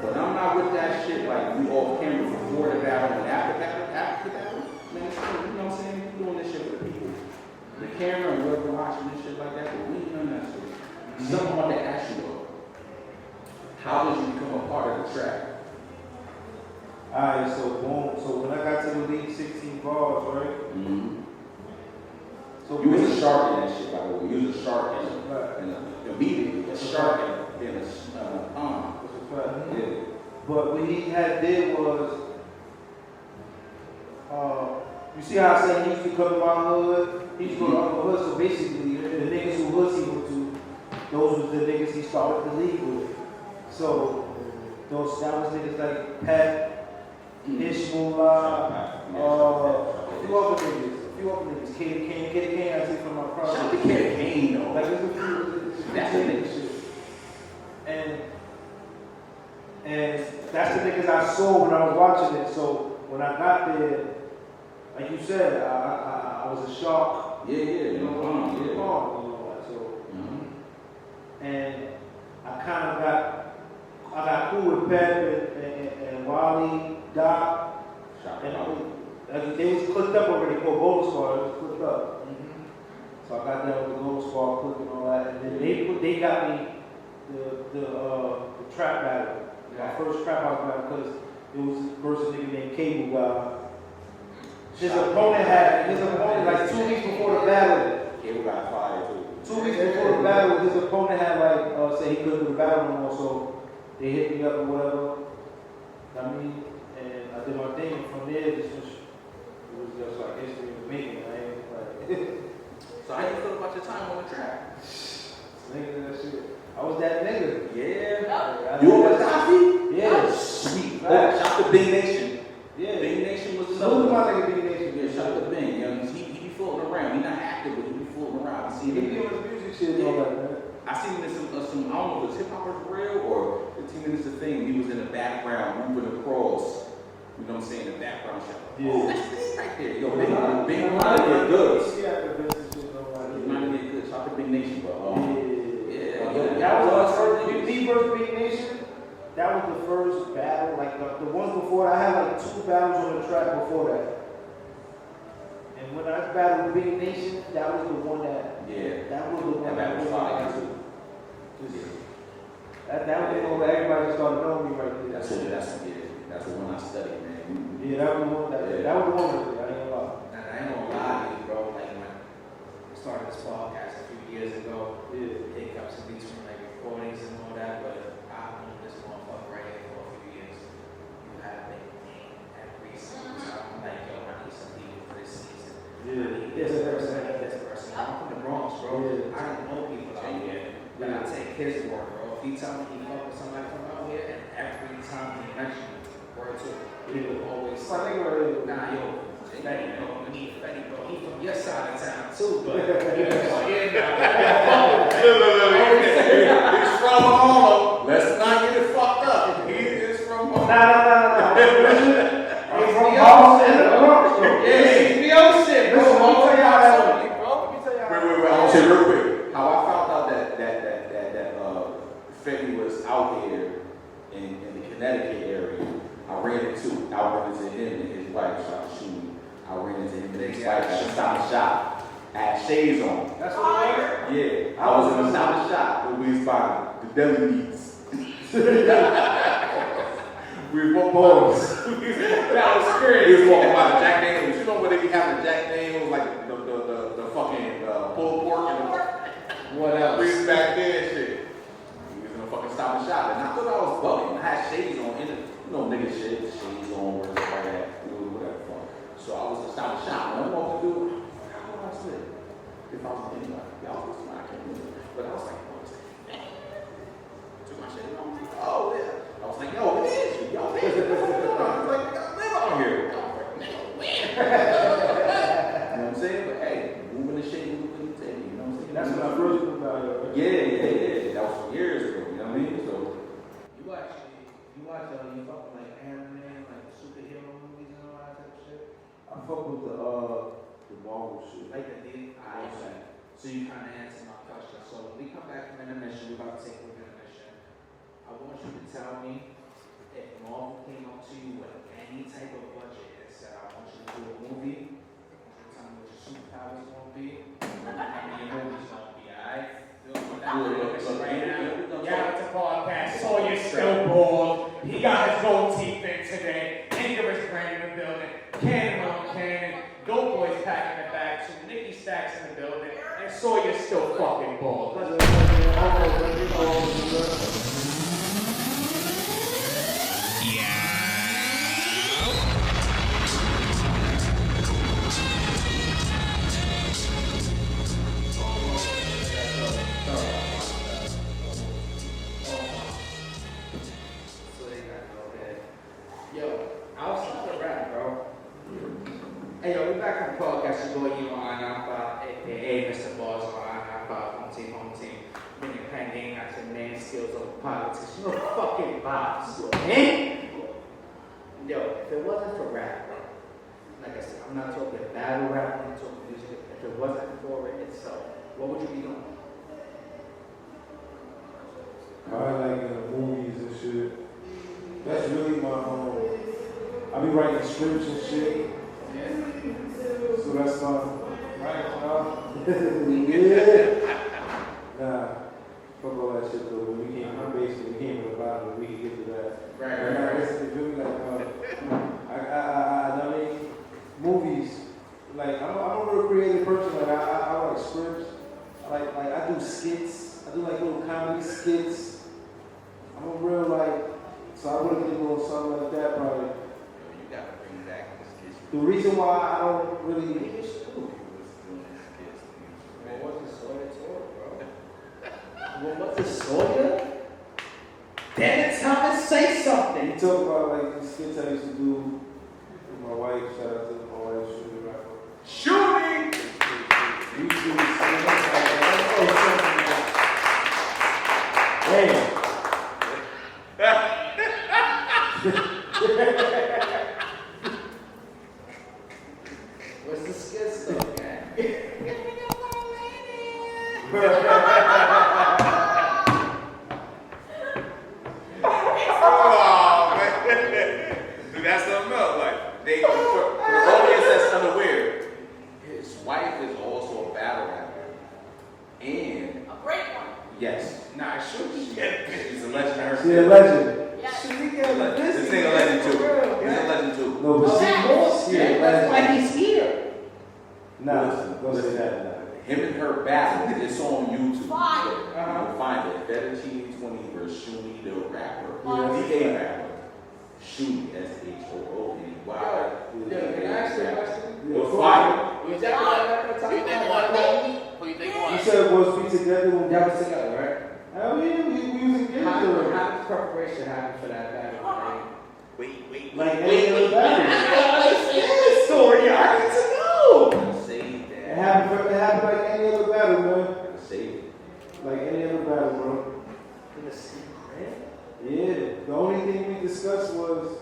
But I'm not with that shit like we off camera before the battle and after the battle. Man, you know what I'm saying? We're doing this shit for the people. The camera and whoever watching this shit like that, but we ain't none of that shit. Something about that action though. How did you become a part of the track? Alright, so boom. So when I got to the league 16 bars, right? So You was a shark in that shit, by the way. You was a shark in immediately. A shark in a pond. That's a fact. Yeah. But what he did was, you see how I said he used to come to my hood? He used to go to other hoods. So basically, the niggas who hoods he went to, those was the niggas he started the league with. So that was niggas like Pat, Ishmael, a few other niggas. Kane, I take from my project. Shout out to Kane though. Like there's a few, that's the nigga shit. And that's the niggas I saw when I was watching it. So when I got there, like you said, I was a shark. Yeah. You know, so. And I kind of got cool with Pep and Wally, Doc, and they was clicked up already called Gold Squad. It was clicked up. So I got there with the Gold Squad click and all that, and then they got me the trap battle. My first trap house battle because it was versus a nigga named Cable Guy. His opponent like 2 weeks before the battle. Cable Guy fire too. 2 weeks before the battle, his opponent had like said he couldn't do the battle no more, so they hit me up or whatever. I mean, and I did my thing. From there, it was just like history of making. So how you feel about your time on the track? Nigga, that shit. I was that nigga. Yeah. You were Coffee? Yeah. Sweet. Shout out to Big Nation. Yeah. Big Nation was So who's my nigga Big Nation? Yeah, shout out to Bing. You know, he be floating around. He not active, but he be floating around. I see He be on his music shit and all that, man. I seen him in some I don't know if it was hip hop for real or 15 Minutes of Fame. He was in the background moving across. You know what I'm saying? The background shot. Yeah. Oh, that's Bing right there. Yo, Bing might get good. Yeah, the business shit, He might get good. Shout out to Big Nation, but yeah. yeah. That was my first, me versus Big Nation. that was the first battle. Like the ones before, I had like 2 battles on the track before that. And when I battled Big Nation, that was the one that. Yeah. That was the one that was fire too. That was the one where everybody started knowing me right there. That's the one I studied, man. Yeah, that was the one. That was the one right there. I ain't gonna lie. Nah, I ain't gonna lie to you, bro. Like when we started this podcast a few years ago, hiccups in between like recordings and all that, but I've known this motherfucker right here for a few years. You have a name every single time. I'm like, yo, I need some people for this season. Yeah. This person. I'm from the Bronx, bro. Yeah. I don't know people out here, but I take his word, bro. If he tell me he fuck with somebody from out here, and every time he mentions it, word to it, he will always say, nah, yo, Fetty, bro, we need Fetty, bro. He from your side of town too, but he's from Harlem. Let's not get it fucked up. He is from Harlem. Nah. He's from Harlem and the Bronx, bro. yeah, HBO shit, bro. Listen, let me tell y'all that. Wait, I'll say real quick. How I found out that Fetty was out here in the Connecticut area. I ran into him and his wife shot shooting. I ran into him and his wife at a Stop and Shop at Shades On. That's what it was? Yeah, I was in a Stop and Shop where we was buying the deli meats. We were walking by that was crazy. We was walking by the Jack Daniels. You know where they be having the Jack Daniels, like the fucking pulled pork and the What else? we was back there and shit. We was in a fucking Stop and Shop and I thought I was bugging. I had shades on in it. You know nigga shit, shades on, whatever like that, whatever fuck. So I was in a Stop and Shop and I'm walking through. How do I slip? If I was anybody, y'all was I can't remember. But I was like, took my shit on. Oh yeah. I was like, yo, what is you? Yo, man, what's going on? I was like, I live out here. I was like, nigga, where? You know what I'm saying? But hey, moving the shit, moving the tape, you know what I'm saying? That's when I first moved out here. Yeah. That was years ago, you know what I mean? So, You watch fucking like anime, like superhero movies and all that type of shit? I fuck with the Marvel shit. Like the So you kind of answer my question. So when we come back from intermission, we're about to take a intermission. I want you to tell me if Marvel came up to you with any type of budget and said, I want you to do a movie. I want you to tell me what your superpowers going to be. What your movie's going to be, alright? Yeah, it's a podcast. Sawyer's still bald. He got his gold teeth in today. Anger is brand in the building. Cannon on cannon. Dope Boys packing it back. So Nicky Stacks in the building. And Sawyer's still fucking bald. Yo, outside of rap, bro. Hey, yo, we back on the podcast. You go, you on aka Mr. Boss on home team. Bring your pen game, got your man skills over politics. You know, fucking vibes, man. Yo, if it wasn't for rap, bro, like I said, I'm not talking battle rap, I'm not talking music. If it wasn't for it itself, what would you be doing? Probably like in the movies and shit. That's really my I be writing scripts and shit. Yeah. So that's my yeah. Nah, fuck all that shit though. When we came, basically we came to the bottom, we can get to that. Right. It's really like I mean, movies. Like I'm a real creative person. Like I write scripts. Like I do skits. I do like little comedy skits. I'm a real so I would have been doing something like that probably. you gotta bring back this kids. The reason why I don't really What was the Sawyer tour, bro? What was the Sawyer? Damn it, Thomas, say something. you talk about like the skits I used to do with my wife. Shout out to my wife, shooting rapper. Shooting! We used to do this thing, hey. What's the skit stuff, man? It's They, for the audience that's unaware, his wife is also a battle rapper. And A great one. yes, Nah, should be. she's a legend herself. She a legend. Yes. Should be This nigga a legend too. He's a legend too. No, but she a That's legend. why he's here. Nah, don't say that. Him and her battle, it's on YouTube. Fire. You can find it. Fetticinne20 versus Shuni the rapper. Yeah. The A rapper. Shuni, SHOONY. Yo, can I ask you a question? It was fire. Who you think won? Who you think won? Who you think You won? said was we together when Y'all was together, right? Hell yeah, we was engaged How already. did preparation happen for that battle? Wait. Like any other battle. Story, I need to know. Save It that. happened like any other battle, man. Save it. Like any other battle, bro. In the secret? Yeah. The only thing we discussed was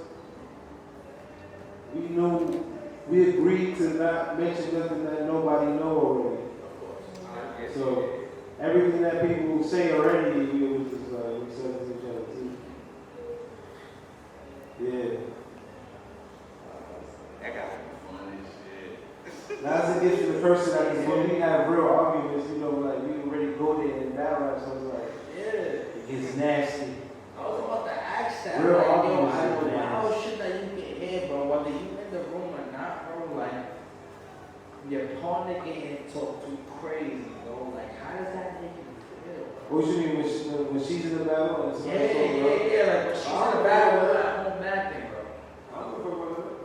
we agreed to not mention nothing that nobody know already. So everything that people say already, we was just like we said to each other too. Yeah. That got fun and shit. That's a gift to the person that is when we have real arguments, you know, like we already go there and battle rap, so it's like, Yeah. it gets nasty. I was about to ask that. Real like, yo, arguments I is know nasty. wild shit that you can hear, bro. Whether you in the room or not, bro, like your partner getting talked to crazy, bro. Like, how does that make you feel? What you mean when she's in the battle and Yeah, somebody's talking about? like when she's in the battle with that whole mad thing, bro. I don't give a fuck about that.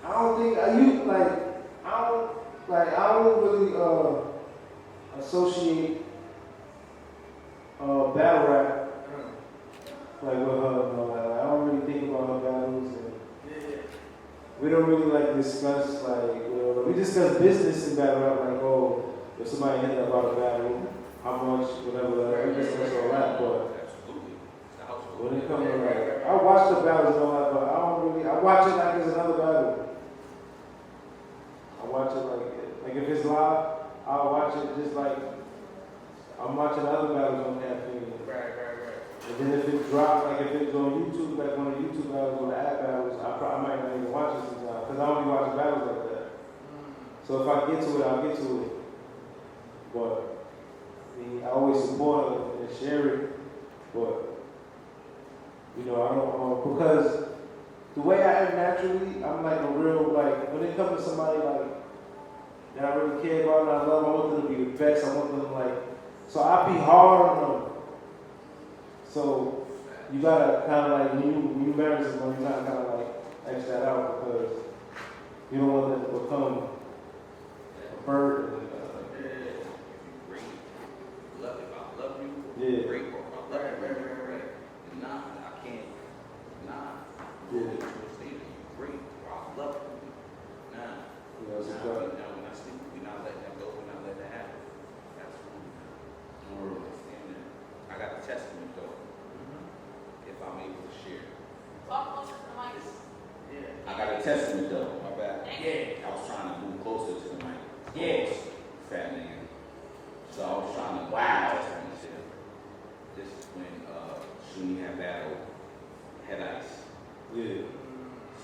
I don't think I don't really associate battle rap like with her. No, like, I don't really think about her battles, and we don't really like discuss we discuss business in battle rap, like if somebody hit about a battle, how much, whatever. We discuss all that, but when it comes to I watch the battles and all that, but I watch it like it's another battle. I watch it like if it's live, I'll watch it just like I'm watching other battles on Caffeine. Right. And then if it drops, like if it's on YouTube, like one of the YouTube battles or the app battles, I might not even watch it sometimes because I don't be watching battles like that. So if I get to it, I'll get to it. But I always support it and share it. But I don't because the way I am naturally, I'm like a real when it comes to somebody that I really care about and I love, I want them to be the best. I want them so I be hard on them. So you gotta kind of when you marry someone, you gotta kind of X that out because you don't want them to become a burden. If I love you, Yeah. great, or if I love you, right. Nah, I can't. Nah. Yeah. Great, or I love you. Nah. Now when I sleep, we're not letting that go, we're not letting that happen. Absolutely not. I don't really understand that. I got a testament though. If I'm able to share. Talk closer to the mic. I got a testament though. My bad. Yeah. I was trying to move closer to the mic. Yeah. Fat nigga. So I was trying to testament shit. This is when Shuni had battled Head Ice. Yeah.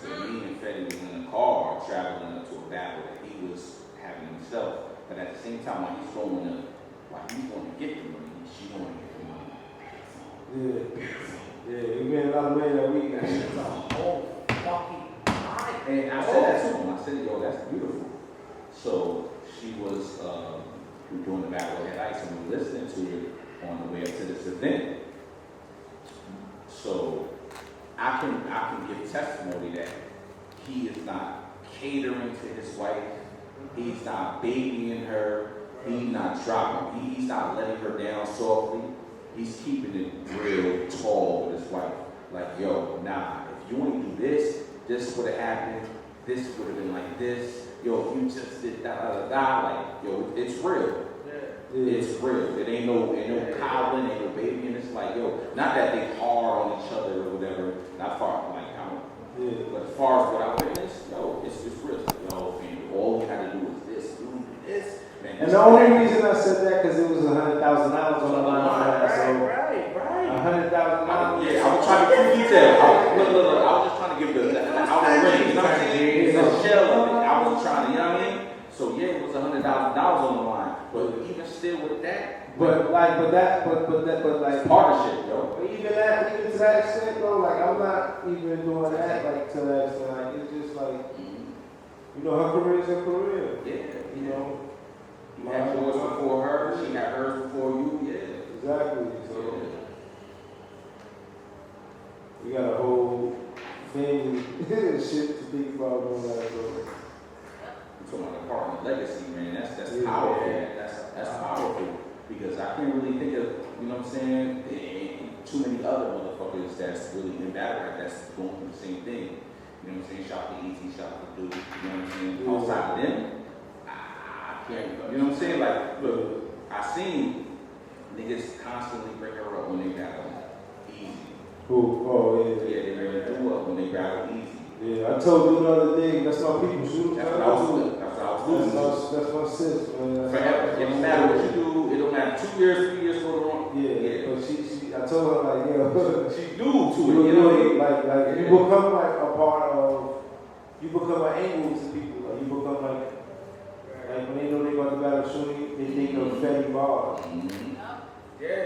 So me and Fetty was in the car traveling up to a battle that he was having himself. But at the same time, while he's going to get the money, she going to get the money. Yeah, we made a lot of money that week. That shit's a whole fucking lie. And I said that to him. I said, yo, that's beautiful. So she was doing the battle at Ice and we were listening to it on the way up to this event. So I can give testimony that he is not catering to his wife. He's not babying her. He's not dropping. He's not letting her down softly. He's keeping it real tall with his wife. Like, yo, nah, if you want to do this, this would have happened. This would have been like this. Yo, if you just did da. Like, yo, it's real. It's real. It ain't no coddling, ain't no babying. It's like, yo, not that they hard on each other or whatever. Not far, like, I don't. But as far as what I witnessed, yo, it's really, yo, man, all we had to do was this, do this. Man, And the only reason I said that because it was $100,000 on the line. Right. $100,000. yeah, I was trying to prove you to detail. Look, I was just trying to give the outer ring. You know what I'm saying? It's a shell of it. I wasn't trying to, you know what I mean? So yeah, it was $100,000 on the line. But even still with that, but like partnership, yo. But even to that extent though, like I'm not even doing that like to that extent. Like it's just like you know, her career is her career. Yeah. You know. You had yours before her, she had hers before you, yeah. Exactly. So we got a whole family shit to think about doing that. So. Talking about the partner legacy, man, that's powerful. That's powerful because I can't really think of, you know what I'm saying, too many other motherfuckers that's really in battle rap that's going through the same thing. You know what I'm saying? Shout to Easy, shout to Dude. You know what I'm saying? Outside of them, I can't. You know what I'm saying? Like, look, I seen niggas constantly bring her up when they battle Easy. Who? Oh yeah. Yeah, they bring her up when they battle Easy. Yeah, I told you the other day, that's my people, shoot. That's what I was doing. That's my sis, man. Forever. It don't matter what you do. It don't matter 2 years, 3 years, go wrong. Yeah. But I told her like, yo, she new to it. You know, like you become like a part of. You become an angle to people. Like you become like when they know they about to battle shooting, they think of Fetty bars. Mm-hmm. Yeah.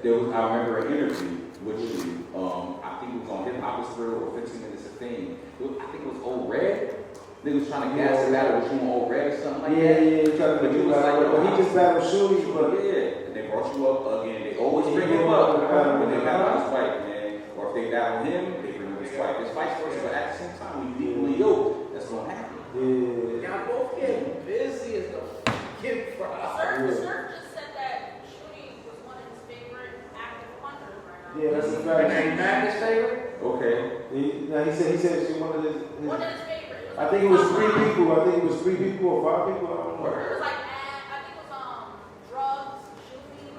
There was, I remember an interview with you. I think it was on Hip Hop Real or 15 Minutes of Fame. I think it was Old Red. They was trying to gas the battle with you on Old Red or something like that. Yeah, But you was like, but he just battled Shooty, but yeah. And they brought you up again. They always bring him up when they battle his fight, man. Or if they battle him, they bring up his fight. It's vice versa, but at the same time, when you equally yoked, that's gonna happen. Yeah. Y'all both getting busy as the fucking fry. Sir just said that Shooty was one of his favorite active hunters right now. Yeah, that's a fact. Ain't Magnus' favorite? Okay. He said she wanted his One of his favorites. I think it was 3 people. I think it was 3 people or 5 people. I don't know. It was like, I think it was drugs, shooting.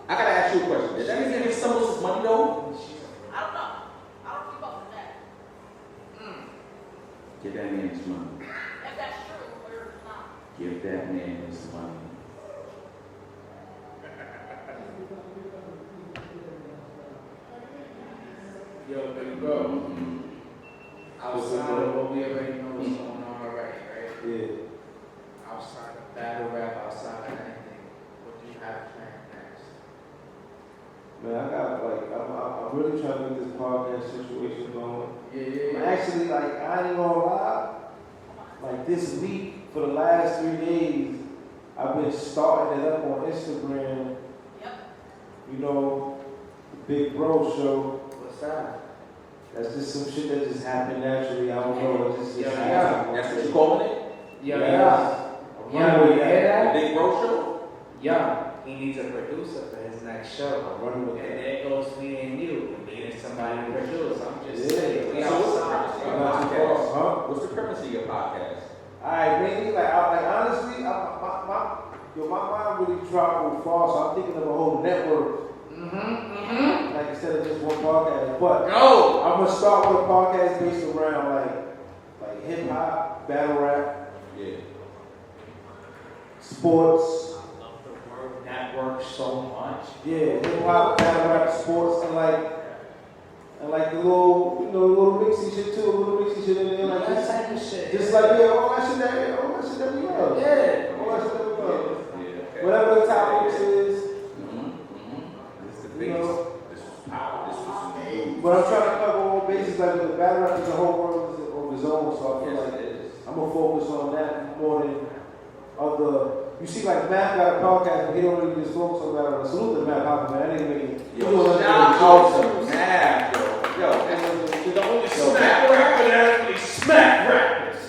I gotta ask you a question. Did that nigga give some of his money though? I don't know. I don't keep up with that. Give that man his money. If that's true or not. Give that man his money. Yo, big bro. Outside of what we already know what's going on already, right? Yeah. Outside of battle rap, outside of anything, what do you have planned next? Man, I got I'm really trying to get this podcast situation going. Yeah. Actually, like I ain't gonna lie. Like this week, for the last 3 days, I've been starting it up on Instagram. Yep. You know, the Big Bro Show. What's that? That's just some shit that just happened naturally. I don't know. It just Yeah. happened. That's what you calling it? Yeah. I'm Yeah, running with you hear that. that? The Big Bro Show? Yeah, he needs a producer for his next show. I'm running with And that. there goes me and you. We needed somebody to produce. I'm just Yeah. saying. We So what's the outside. premise of your I'm not too far, podcast? huh? What's the premise of your podcast? Alright, maybe like honestly, my mind really traveled far, so I'm thinking of a whole network. Like instead of just one podcast. But Go! I'm gonna start with a podcast based around like hip hop, battle rap, Yeah. sports. I love the word network so much. Yeah, hip hop, battle rap, sports, and like the little mixy shit too, a little mixy shit in there, like That just, type of shit. just like all that shit that we love. Yeah. All that shit that we love. Yeah. Whatever the topic is, This is the you know. This was power. This was new. But I'm trying to cover all bases, like with the battle rap is a whole world of his own, so I feel Yes, like it is. I'm gonna focus on that more than other. You see, like Matt got a podcast, but he don't really just focus on battle rap. Salute to Matt Hopper, man. That nigga making. Yo, shout out to Matt, yo. The only smack rapper that actually smack rappers.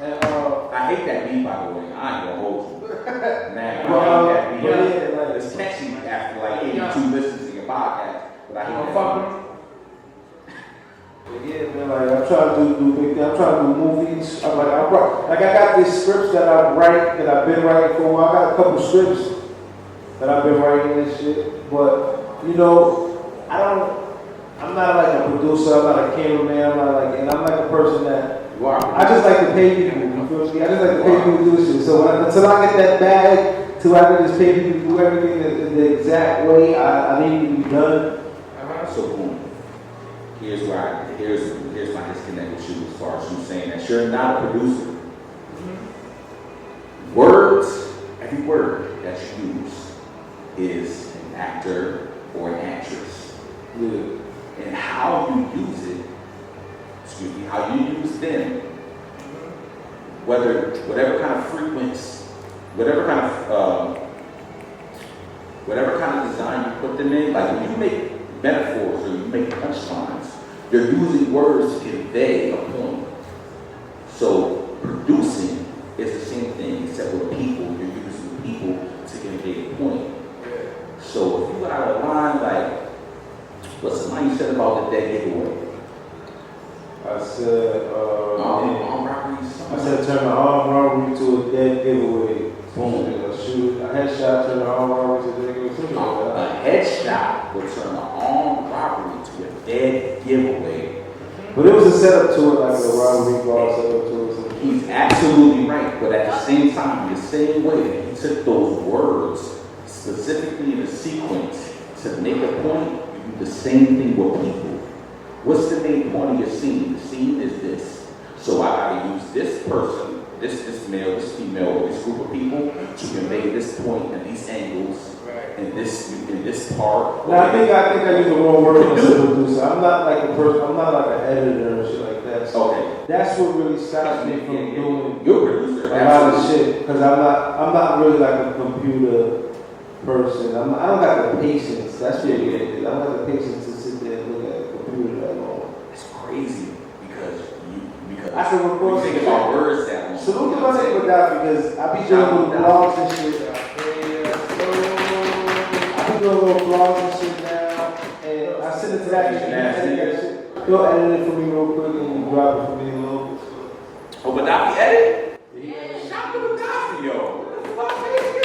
And I hate that beat, by the way. I ain't gonna hold you. Man, well, I hate that beat. yeah, like It's catchy after like 82 listens to your podcast, but I hate Don't that fuck beat. with yeah, man. Like I'm trying to do big things. I'm trying to do movies. I got these scripts that I've been writing for a while. I got a couple scripts that I've been writing and shit. But you know, I'm not like a producer. I'm not a cameraman. I'm like a person that. You are. I just like to pay people. You feel me? I just like to pay people to do shit. So until I get that bag, till I can just pay people to do everything in the exact way I need to be done. So here's my disconnect with you as far as you saying that you're not a producer. Words, every word that you use is an actor or an actress. And how you use it, how you use them, whatever kind of frequency, whatever kind of design you put them in, like when you make metaphors or you make punchlines, you're using words to convey a point. So producing is the same thing, except with people, you're using people to convey a point. So if you got a line like, what's the line you said about the dead giveaway? I said, armed robbery. I said turn the armed robbery to a dead giveaway. Boom. Shoot a headshot, turn the armed robbery to a dead giveaway. A headshot would turn an armed robbery to a dead giveaway. But it was a setup to it, like a robbery ball setup to it. He's absolutely right, but at the same time, the same way that he took those words specifically in a sequence to make a point, you do the same thing with people. What's the main point of your scene? The scene is this. So I gotta use this person, this male, this female, or this group of people to convey this point and these angles in this part. Now I think I use the wrong word as a producer. I'm not like a person. I'm not like an editor and shit like that. So that's what really stops me from doing You're a producer. a lot of shit because I'm not really like a computer person. I don't got the patience. That's what it is. I don't have the patience to sit there and look at a computer that long. It's crazy because I can record think about words that long. Salute to my nigga Gaddafi because I be doing little blogs and shit. I be doing little blogs and shit now, and I send it to that nigga. He'll edit it for me real quick and drop it for me a little bit. Oh, Gaddafi edit? Yeah. Shout to Gaddafi, yo. What else do you do?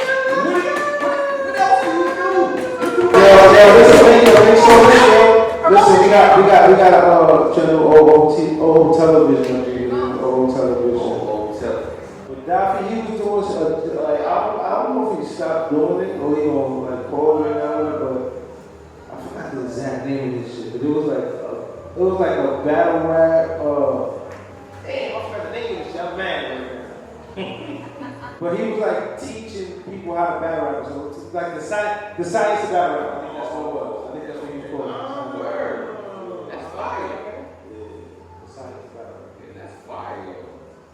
Listen, we got a channel old television. But Daffy, he was doing like I don't know if he stopped doing it or he gonna like pause right now, but I forgot the exact name of this shit. But it was like a battle rap. Damn, I forgot the name of this shit. I'm mad right now. But he was like teaching people how to battle rap. So it's like the science of battle rap. I think that's what it was. I think that's what he was called. That's fire. Yeah, the science of battle rap. Yeah, that's fire.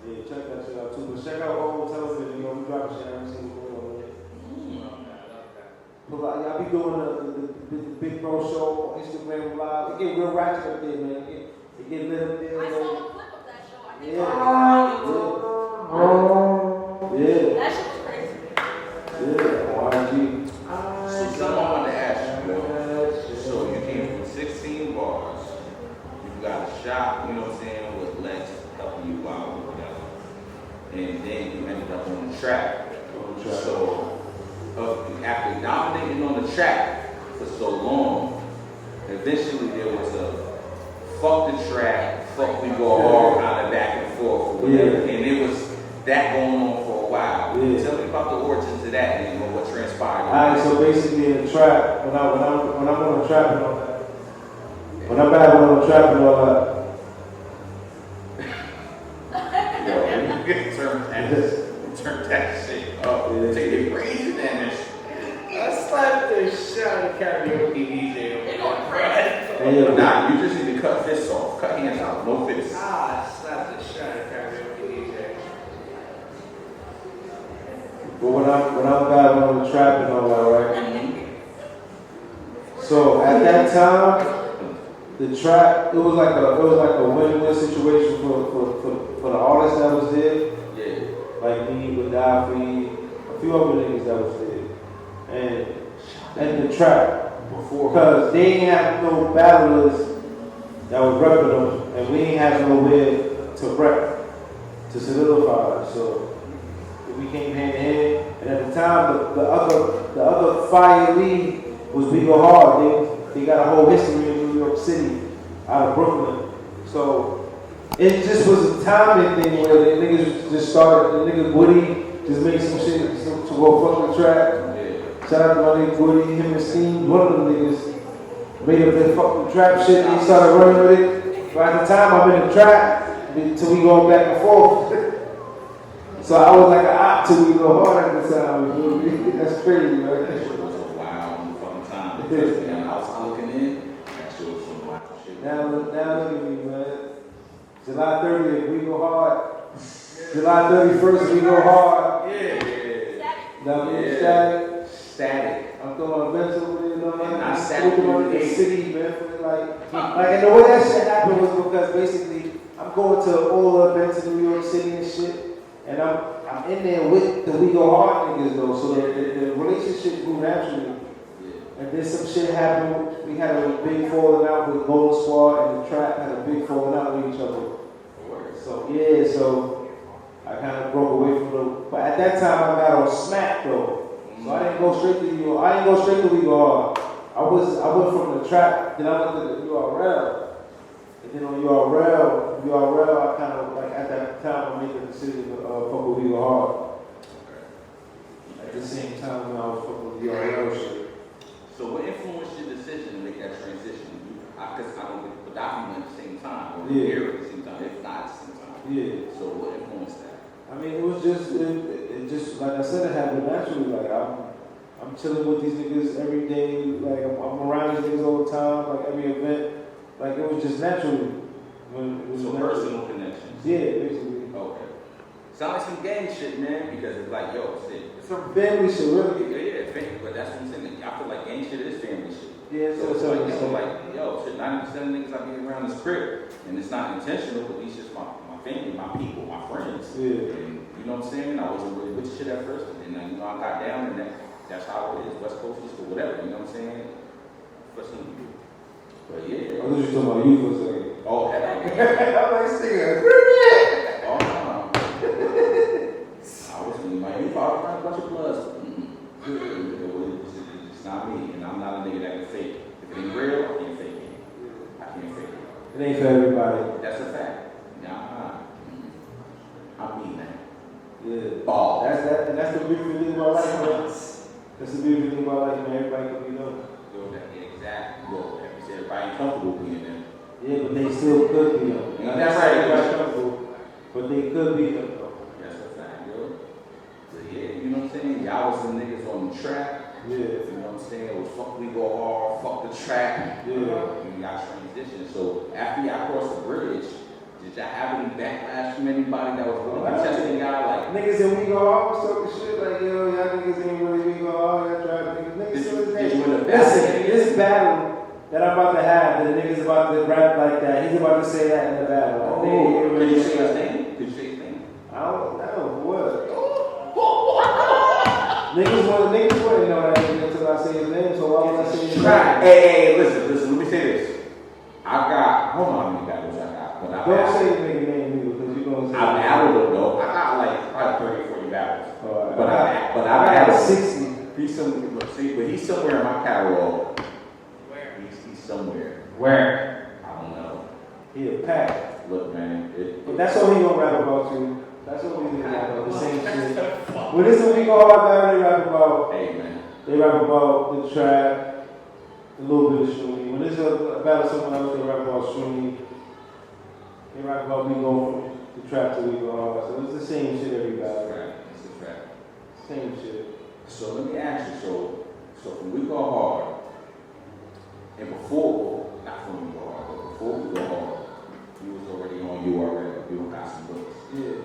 Yeah, check that shit out too. But check out old television. We drop shit every single day on it. But like, y'all be doing the Big Bro Show on Instagram Live. It get real ratchet up there, man. It get lit up there. I saw a clip of that show. I think Yeah. that shit was crazy. Yeah, YG. So something I wanted to ask you, so you came from 16 bars, you got a shot, you know what I'm saying, with Lex helping you out or whatever, and then you ended up on the track. So after dominating on the track for so long, eventually there was a fuck the track, fuck we go hard, kind of back and forth, and it was that going on for a while. Yeah. Tell me about the origins of that and what transpired. Alright, so basically in the trap, when I'm on the trap and all that, when I'm back on the trap and all that, Turn that shit up. Take it crazy, man. I slapped the shit out of karaoke DJ. They going crazy. Nah, you just need to cut fists off. Cut hands out. No fists. I slapped the shit out of karaoke DJ. but when I'm back on the trap and all that, right? So at that time, the trap, it was like a win-win situation for the artists that was there. Yeah. Like me, Gaddafi, a few other niggas that was there. And the trap. Because they ain't have no battlers that was repping them, and we ain't have nowhere to rep, to solidify. So we came hand in hand. And at the time, the other fire league was We Go Hard. They got a whole history in New York City, out of Brooklyn. So it just was a timing thing where the niggas just started, the nigga Woody just made some shit to go fuck the track. Shout out to my nigga Woody, him and Steve, one of them niggas. made up that fucking trap shit, and he started running with it. But at the time, I'm in the trap until we going back and forth. So I was like an op till we go hard at the time. That's crazy, man. That shit was a wild fucking time. And I was looking in, that shit was some wild shit. Now look at me, man. July 30th, we go hard. July 31st, we go hard. Now we static. I'm throwing events over there, you know what I mean? Static on the city, man. And the way that shit happened was because basically I'm going to all the events in New York City and shit. And I'm in there with the We Go Hard niggas though, so the relationship grew naturally. And then some shit happened. We had a big falling out with Golden Squad, and the trap had a big falling out with each other. So yeah, so I kind of broke away from the. But at that time I got on Smack though, so I didn't go straight to you. I didn't go straight to We Go Hard. I went from the trap, then I went to the URL. And then on URL, I kind of, like, at that time, I made the decision to fuck with We Go Hard. At the same time when I was fucking with the URL shit. So what influenced your decision to make that transition? Because I don't think the document at the same time, or here at the same time, if not at the same time. Yeah. So what influenced that? I mean, it was just, it just, like I said, it happened naturally. Like, I'm chilling with these niggas every day. Like, I'm around these niggas all the time, like, every event. Like, it was just naturally. When it was so natural. personal connections. Yeah, basically. Okay. Sound like some gang shit, man, because it's like, yo, shit. Some family shit, really. Yeah, family, but that's what I'm saying. I feel like gang shit is family shit. Yeah, So it's like, yo, shit, 90% of niggas I be around this crib, and it's not intentional, but these just my family, my people, my friends. Yeah. And you know what I'm saying? I wasn't really with shit at first, and then, you know, I got down, and that's how it is. West Coast is or whatever, you know what I'm saying? Especially you. But yeah. I thought you were talking about you for a second. Oh, hell I'm like, singing. oh, no. I was thinking, like, you probably find a bunch of bloods. It's not me, and I'm not a nigga that can fake it. If it ain't real, I can't fake it. I can't fake it. It ain't for everybody. That's a fact. Nah. I'm me, man. Yeah. Ball. That's the beautiful thing about life, man. That's the beautiful thing about life, man. Everybody can be known. Exactly. Yo, everybody comfortable being there. Yeah, but they still could be known. That's right. Everybody comfortable, but they could be known. That's a fact, yo. But yeah, you know what I'm saying? Y'all was some niggas on the track. Yeah. You know what I'm saying? It was fuck We Go Hard, fuck the track. Yeah. And y'all transitioned. So after y'all crossed the bridge, did y'all have any backlash from anybody that was really contesting y'all? Like niggas in We Go Hard was talking shit like, yo, y'all niggas ain't really We Go Hard, y'all trap niggas. Listen, this battle that I'm about to have, that the niggas about to rap like that, he's about to say that in the battle. Could you say his name? Could you say his name? I don't know, what? Niggas wouldn't know that nigga until I say his name, so why would I say his name? Hey, listen, let me say this. I got, hold on how many battles I got. But Don't say the nigga name either, because you're going to say I battled him though. I got like probably 30 or 40 battles. But I got battled 60. He's somewhere in my catalog. Where? He's somewhere. Where? I don't know. He a pack. Look, man. But that's all he gonna rap about too. That's what we gonna rap about, the same shit. When this is We Go Hard battle, they rap about, Hey, man. they rap about the trap, a little bit of Shroony. When this is about someone else, they rap about Shroony. They rap about me going from the trap to We Go Hard. So it's the same shit every battle. It's a fact. Same shit. So let me ask you, so from We Go Hard, and before, not from We Go Hard, but before We Go Hard, you was already on URL, you got some books. Yeah.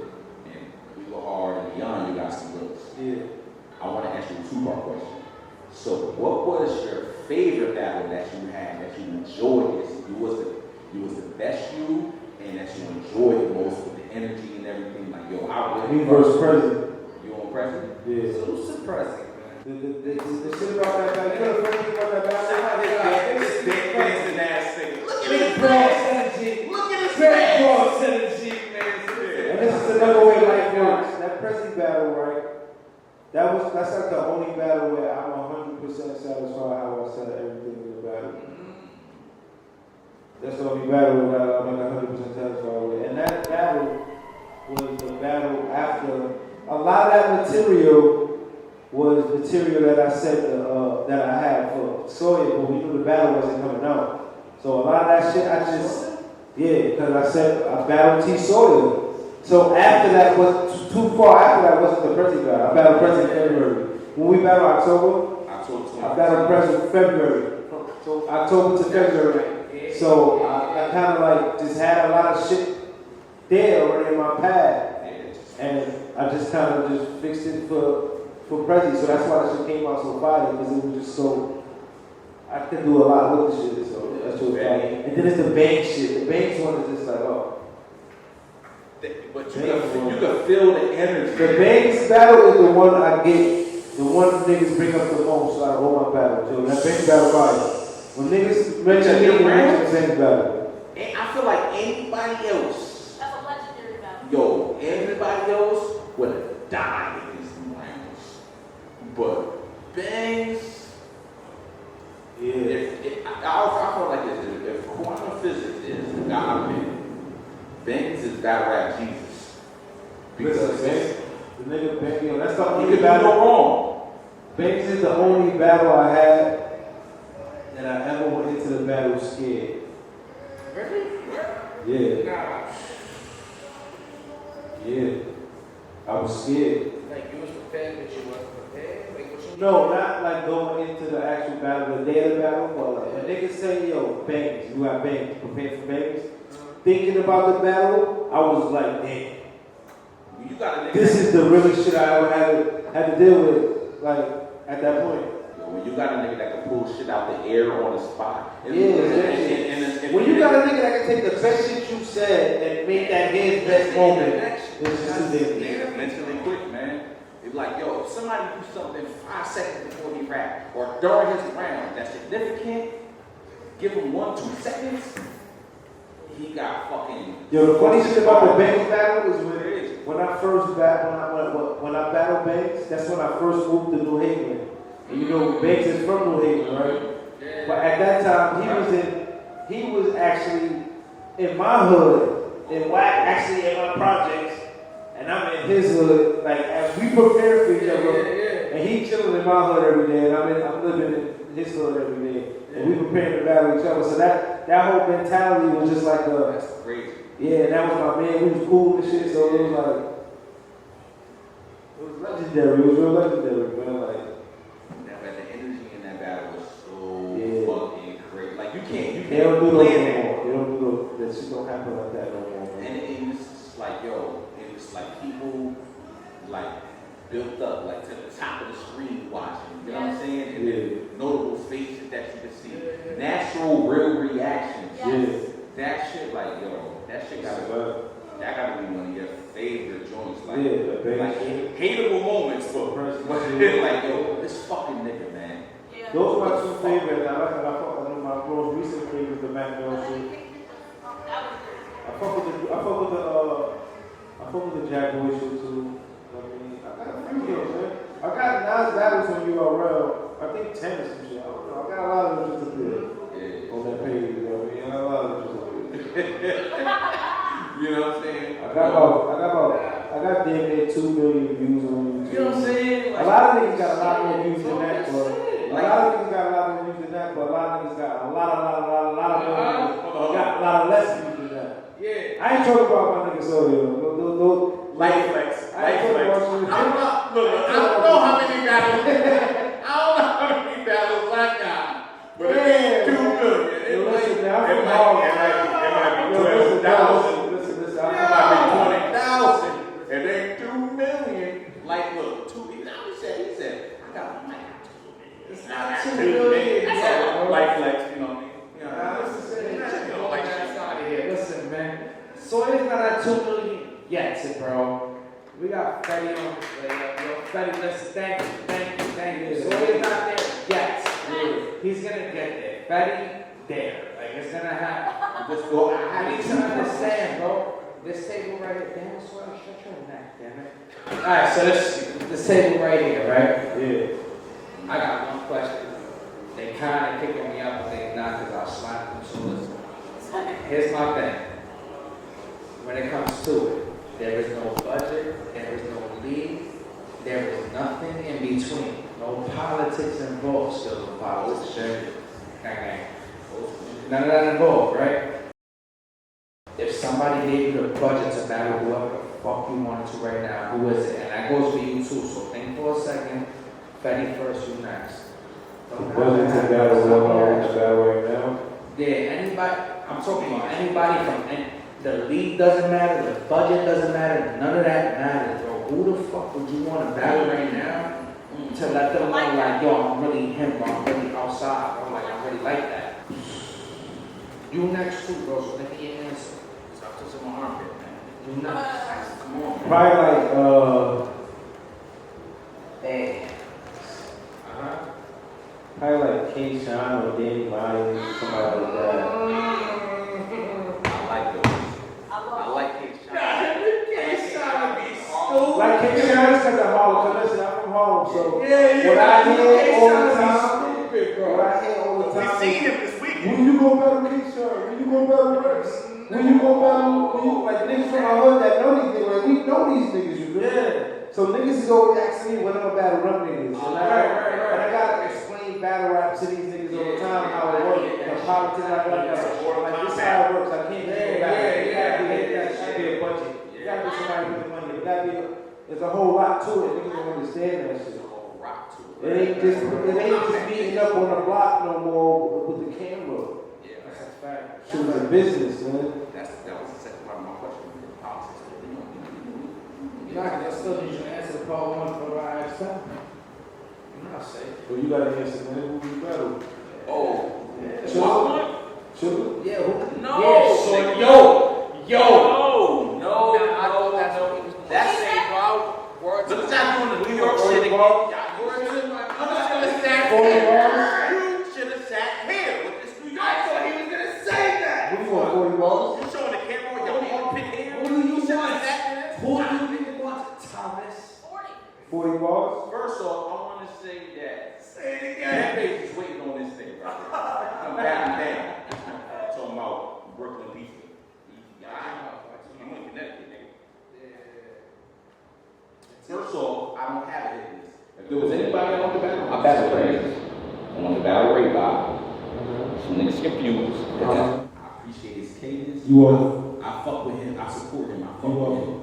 And We Go Hard and beyond, you got some books. Yeah. I want to ask you a two-part question. So what was your favorite battle that you had, that you enjoyed, you was the best you, and that you enjoyed the most with the energy and everything? Like, yo, I really... Me versus President. You on President? Yeah. So who's the President? The shit about that battle, you know the funny thing about that battle? This big dancing ass thing. Look Big cross energy. Look at his Big face. cross energy, man. And this is another way life works. That Prezi battle, right? That's like the only battle where I'm 100% satisfied how I said everything in the battle. That's the only battle that I'm like 100% satisfied with. And that battle was the battle after a lot of that material was material that I said that I had for Sawyer, but we knew the battle wasn't coming out. So a lot of that shit, I just, because I said I battled T Sawyer. So after that was too far after that wasn't the Prezi battle. I battled Prezi in February. When we battled October, I battled Prezi in February. So October to February. So I kind of like just had a lot of shit there already in my pad. And I just kind of just fixed it for Prezi. So that's why the shit came out so fire, because it was just so, I could do a lot with the shit. So that's what fire. And then it's the bank shit. The Banks one is just like, oh. But you can feel the energy. The Banks battle is the one I get, the one niggas bring up the most out of all my battles. So that Banks battle fire. When niggas mention me, they mention the Banks battle. And I feel like anybody else, That's a legendary battle. yo, everybody else would have died in these rounds. But Banks, I feel like this. If quantum physics is the God, Banks is battle rap Jesus. Because the nigga Banks, that's the he only could do battle. no wrong. Banks is the only battle I had that I ever went into the battle scared. Really? Yeah. Nah. Yeah. I was scared. Like, you was prepared, but you wasn't prepared? Like, what you No, not like going into the actual battle, the day of the battle, but like, when niggas say, yo, Banks, you got Banks, prepared for Banks. Thinking about the battle, I was like, damn. You got a This is the realest shit I ever had to deal with, like, at that point. when you got a nigga that can pull shit out the air on the spot. Yeah, when you got a nigga that can take the best shit you said and make that his best moment, it's just too different. Mentally quick, man. It's like, yo, if somebody do something 5 seconds before he rap or during his round that's significant, give him 1-2 seconds, he got fucking. Yo, the funny shit about the Banks battle is when I first battled, when I battled Banks, that's when I first moved to New Haven. And you know, Banks is from New Haven, right? Yeah. But at that time, he was actually in my hood, actually in my projects, and I'm in his hood. Like, as we prepare for each other, and he chilling in my hood every day, and I'm living in his hood every day, and we preparing to battle each other. So that whole mentality was just like That's crazy. yeah, and that was my man. We was cool and shit, so it was like, it was legendary. It was real legendary, man. Like, But the energy in that battle was so Yeah. fucking great. Like, you can't they don't do those plan no that. more. They don't do those. That shit don't happen like that no more. Man. And it's just like, yo, it's like people like built up like to the top of the screen watching. You know what I'm saying? And then notable faces that you can see. Natural, real reactions. Yes. That shit, like, yo, that shit gotta be one of your favorite joints. Like, Yeah, hateable moments, but like, yo, this fucking nigga, man. Yeah. Those are my two favorites. I fuck with my most recent favorite, the Mac Miller shit. I fuck with the Jack Boy shit too. I mean, I got a few of those, man. I got Nas battles on URL. I think 10 or some shit. I don't know. I got a lot of them just up there on that page. You know what I mean? I got a lot of them just up there. You know what I'm saying? I got damn near 2 million views on YouTube. You know what I'm saying? A lot of niggas got a lot more views than that, but a lot of niggas got a lot more views than that, but a lot of niggas got a lot of less views than that. Yeah. I ain't talking about my niggas Sawyer. Light flex. I ain't talking about you. I don't know how many battles I got. But it ain't 2 million. It might be 12,000. Listen, It might be 20,000. It ain't 2 million. Like, look, he said, I got like 2 million. It's not 2 million. Yeah. Light flex, you know what I mean? You know, Listen, man. Sawyer's not at 2 million yet, bro. We got Fetty on. Yo, Fetty, listen, thank you. Sawyer's not there yet. He's gonna get there. Fetty, there. Like, it's gonna happen. Let's go. I need to understand, bro. This table right here. Damn, Sawyer, shut your neck, damn it. Alright, so this table right here, right? Yeah. I got one question. They kind of kicking me up, but they not because I'll slap them. So listen. Here's my thing. When it comes to it, there is no budget, there is no lead, there is nothing in between. No politics involved, still no politics. Okay. None of that involved, right? If somebody gave you the budget to battle whoever the fuck you wanted to right now, who is it? And that goes for you too, so think for a second. Fetty first, you next. Budget to battle whoever I battle right now. Yeah, anybody, I'm talking about anybody from the league doesn't matter, the budget doesn't matter, none of that matters, bro. Who the fuck would you want to battle right now to let them know, like, yo, I'm really him, bro, I'm really outside, bro, like, I really like that. You next too, bro, so think of your answer. It's up to my armpit, man. You next. Come on, man. Probably like, Hey. probably like King Sean or Danny Myers, somebody like that. I like those. I like King Sean. Like King Sean is because I'm Harlem. Cause listen, I'm from Harlem, so what I hear all the time, We seen him this week. when you go battle King Sean, when you go battle Rex, when you go battle, like niggas from my hood that know these niggas, like we know these niggas, you feel me? So niggas is always asking me when I'm gonna battle them niggas. And I gotta explain battle rap to these niggas all the time, how it works, the politics, like this is how it works. I can't just go back. You gotta be a budget. You gotta be somebody with the money. You gotta be. There's a whole lot to it. Niggas don't understand that shit. It ain't just beating up on the block no more with the camera. Yeah, that's a fact. Shit was a business, man. That was the second part of my question. Politics. I still need you to answer the part one for what I asked him. You know what I say? Well, you gotta answer, man. Who you battle? Oh. Sugar? Yeah, who? No. Yeah, so No, that's what he was doing. That's a wild word. Look at that doing the New York shit again. You should have sat here with this New York. I thought he was gonna say that. What do you want, 40 balls? You showing the camera your armpit hair? Who do you should have want? sat there. Who do you want? Thomas. 40 balls? First off, I want to say that. Say it again. That page is waiting on this thing right there. I'm backing down. Talking about Brooklyn pizza. You in Connecticut, nigga. First off, I don't have a hit list. If there was anybody I want to battle, I battle Ray. I want to battle Ray Bob. Some niggas confused. I appreciate his cadence. You are. I fuck with him. I support him. I fuck with him.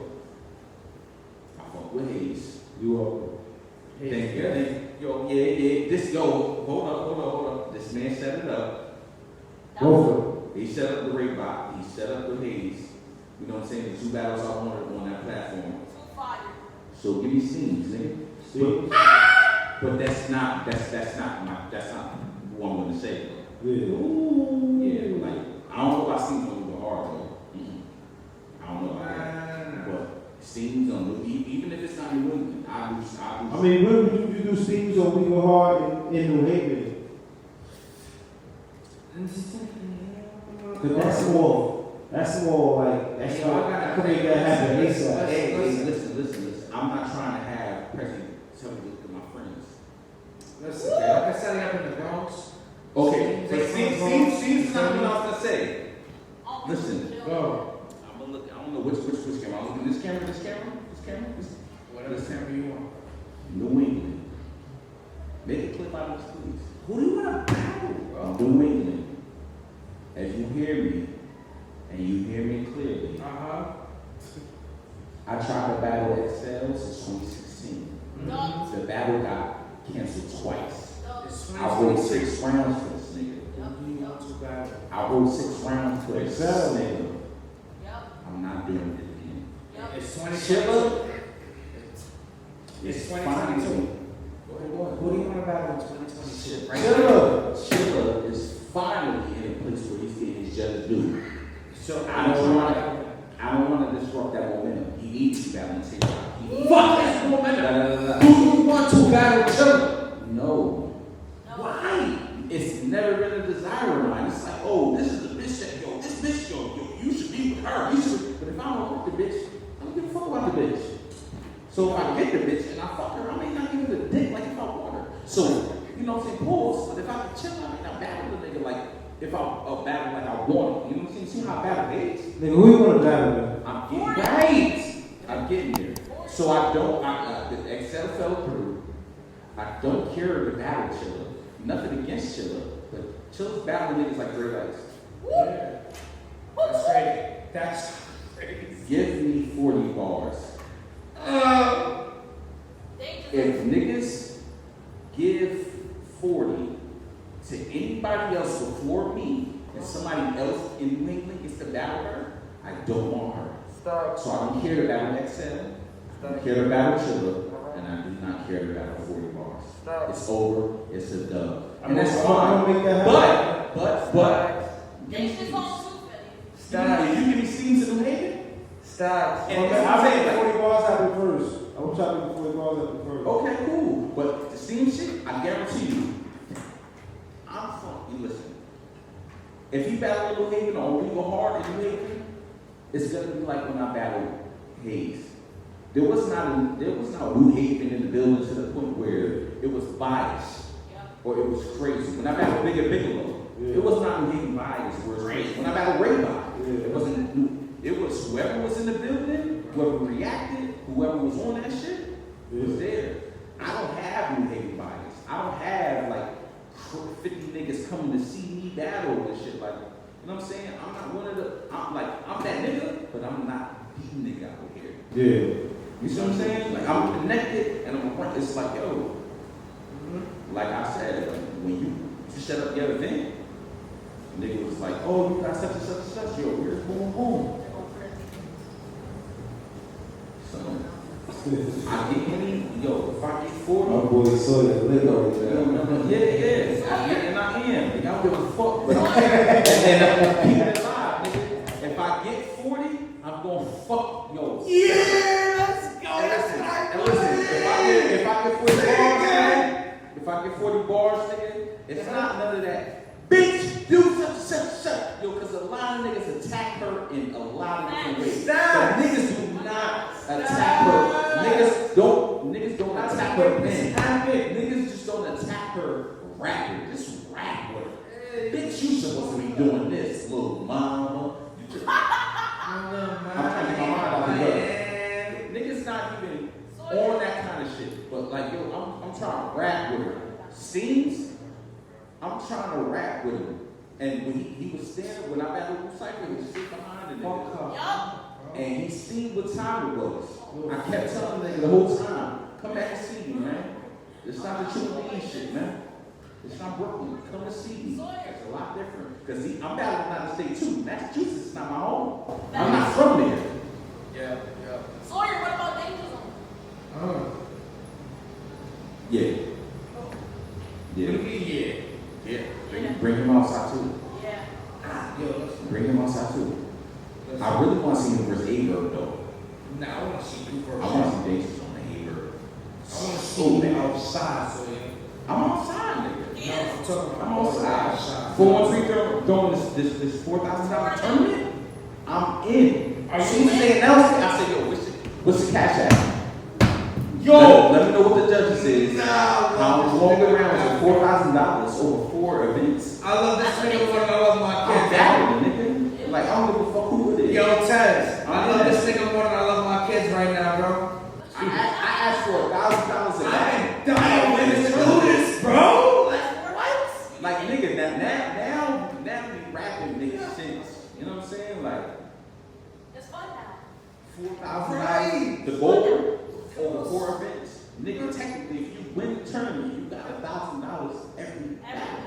I fuck with Hayes. You are. Thank you. Yo, yeah. Hold up. This man set it up. Go He set up the Ray Bob. He set up the Hayes. You know what I'm saying? The two battles I wanted on that platform. So give me scenes, nigga. See? But that's not who I'm gonna say. Yeah. Yeah, like I don't know about scenes on the hard though. I don't know about that. But scenes on even if it's not New England, I do. I mean, when would you do scenes on We Go Hard in New Haven? Cause that's more like, I could make that happen ASAP. Hey, listen. I'm not trying to have President tell me to look at my friends. Listen, like I set it up in the Bronx. Okay, but scenes is not what I was gonna say. Listen. Go. I'm gonna look. I don't know which camera. I'm looking this camera. Whatever camera you want. New England. Make a clip out of this, please. Who do you want to battle, bro? New England. As you hear me, and you hear me clearly, I tried to battle XL since 2016. The battle got canceled twice. I rode 6 rounds for this nigga. Who do you want to battle? I rode 6 rounds for this Exactly. nigga. I'm not doing it again. It's 2022. It's 2022. Who do you want to battle in 2022? Right now? Chilla is finally in a place where he's getting his just due. So I don't want to disrupt that momentum. He needs to battle TikTok. fuck that momentum. Do you want to battle Chilla? No. Why? It's never been a desire of mine. It's like, oh, this is the bitch that, this bitch, you should be with her. But if I don't want the bitch, I don't give a fuck about the bitch. So if I get the bitch and I fuck her, I may not give her the dick like if I want her. So, you know what I'm saying? Pause. But if I can chill, I may not battle the nigga like if I battle like I want it. You know what I'm saying? See how battle is? Nigga, who you want to battle with? I'm getting right. I'm getting there. So I don't, the Excel fell through. I don't care to battle Chilla. Nothing against Chilla, but Chilla's battling niggas like Dre likes. Yeah. That's crazy. That's crazy. Give me 40 bars. If niggas give 40 to anybody else before me, and somebody else in New England gets to battle her, I don't want her. Stop. So I don't care to battle XL, I don't care to battle Chilla, and I do not care to battle 40 bars. Stop. It's over, it's a dub. I'm And that's gonna fine. make that happen. But, They should call too, Stop. you give me scenes in New Haven? Stop. And I made 40 bars happen first. I was trying to make 40 bars happen first. Okay, cool. But the steam shit, I guarantee you, you listen. If he battled New Haven or we go hard in New Haven, it's gonna be like when I battled Hayes. There was not New Haven in the building to the point where it was biased or it was crazy. When I battled Bigger Bigelow, it was not New Haven biased where it was crazy. When I battled Ray, it wasn't new. It was whoever was in the building, whoever reacted, whoever was on that shit, was there. I don't have New Haven bias. I don't have like 50 niggas coming to see me battle and shit like, you know what I'm saying? I'm not one of the, I'm that nigga, but I'm not the nigga out here. Yeah. You see what I'm saying? Like I'm connected and I'm a it's like, yo, like I said, like, when you set up your event, nigga was like, oh, you got such and such and such, yo, where's boom boom? So, I get any, yo, if I get 40. My boy saw that leg already. Yeah. And I am. Nigga, I don't give a fuck. But I'm keeping it alive, nigga. If I get 40, I'm gonna fuck, yo. Yeah, let's go. And listen, if I get 40 bars, nigga, if I get 40 bars, nigga, it's not none of that. Bitch, do such. Yo, because a lot of niggas attack her in a lot of different ways. But niggas do not attack her. Niggas don't attack her then. Niggas just don't attack her rapping. Just rap with her. Bitch, you supposed to be doing this, little mama. You just, I'm trying to get my mind off of her. Niggas not even on that kind of shit. But like, yo, I'm trying to rap with her. Scenes, I'm trying to rap with him. And when he was standing, when I battled with Cypher, he was sitting behind the nigga. And he seen what time it was. I kept telling the nigga the whole time, come back and see me, man. It's not the True Lean shit, man. It's not Brooklyn. Come and see me. It's a lot different. Because I'm battling out of state too. Massachusetts is not my home. I'm not from there. Yeah. Sawyer, what about Danger Zone? Yeah. Bring him outside too. Yeah. Bring him outside too. I really want to see him versus A-Bird though. Nah, I want to see you first. I want to see Dangerous on the A-Bird. I want to see you outside, so yeah. I'm outside, nigga. Yeah. I'm talking about I'm outside. 413 throwing this $4,000 tournament. I'm in. Are you As soon as they announced it, I said, yo, what's the cash app? Yo! Let me know what the judges is. Nah, How long around is $4,000 over 4 events? I love this nigga more than I love my I'm kids. down, nigga. Like, I don't give a fuck who it is. Yo, Tez, I love this nigga more than I love my kids right now, bro. I asked for $1,000 a I bag. ain't dying with to do this, bro. Like, what? Like, nigga, now we rapping nigga sense. You know what I'm saying? Like, It's fun now. $4,000 the goal over 4 events. Nigga, technically, if you win the tournament, you got $1,000 every battle.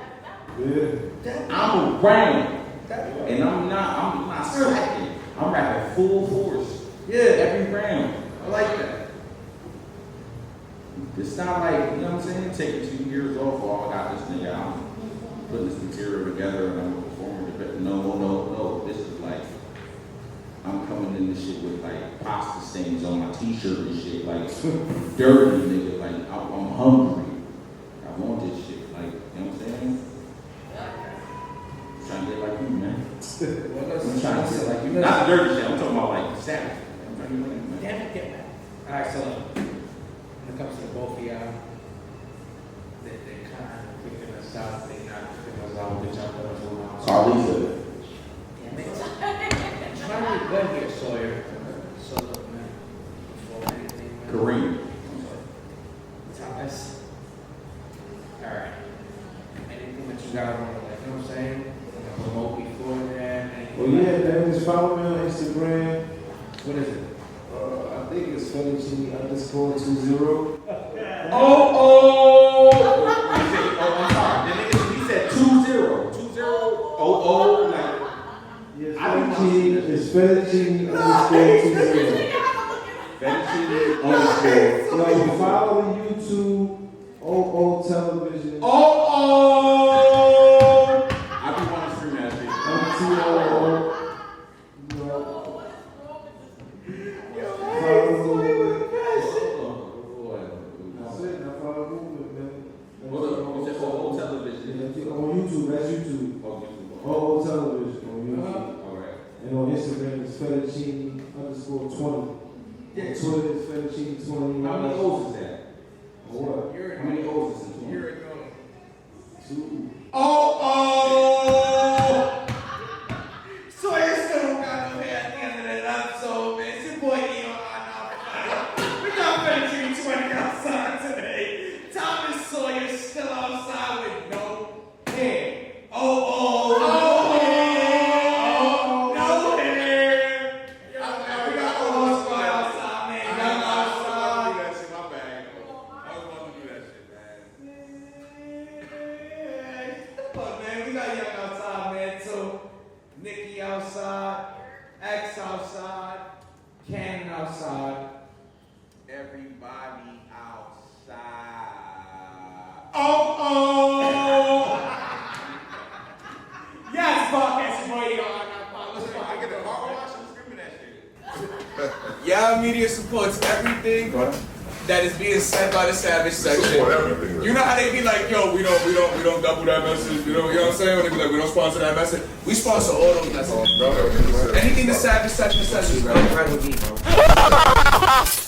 Yeah. I'm around, and I'm not slacking. I'm rapping full force. Yeah. Every round. I like that. It's not like, you know what I'm saying, taking 2 years off, oh, I got this nigga, I'm putting this material together and I'm performing it. No. This is like, I'm coming in this shit with like pasta stains on my t-shirt and shit, like dirty nigga, like I'm hungry. I want this shit, like, you know what I'm saying? I'm trying to get like you, man. I'm trying to get like you. Not the dirty shit, I'm talking about like savage. I'm trying to get like you, man. Damn it, get back. Alright, so when it comes to both of y'all, they kind of picking us out, they not picking us out, which I'm gonna move on. Carlisa. Damn it. Trying to be good here, Sawyer. So look, man, before anything, man. Kareem. Thomas, Oh yeah, man, just follow me on Instagram. What is it? I think it's Fetticinne_20. Oh, I'm sorry. He said 20. 20. Like. Yes, I don't Fetticinne is Fetticinne_20. Fetticinne_. So you follow YouTube, television. I be wanting to stream that shit. MTO. That's it. I follow movement, man. You said television. On YouTube, that's YouTube. television on YouTube. Alright. And on Instagram it's Fetticinne_20. Yeah. On Twitter it's Fetticinne20. How many O's is that? Or what? How many O's is in 20? You're ignoring. 2. So you still don't got no hair at the end of that episode, man. It's your boy Eo. We got Fetticinne20 outside today. Thomas Sawyer still outside with no hair. No hair. We got the whole squad outside, man. Young outside. That shit, my bad. I was about to do that shit, man. Look, man, we got Young outside, man, too. Nikki outside, X outside, Cannon outside. Everybody outside. Yes, podcast radio. I get the car wash and screaming that shit. Y'all media supports everything that is being said by the Savage section. You know how they be like, yo, we don't double that message. You know what I'm saying? When they be like, we don't sponsor that message. We sponsor all those messages, bro. Anything the Savage section says is right with me, bro.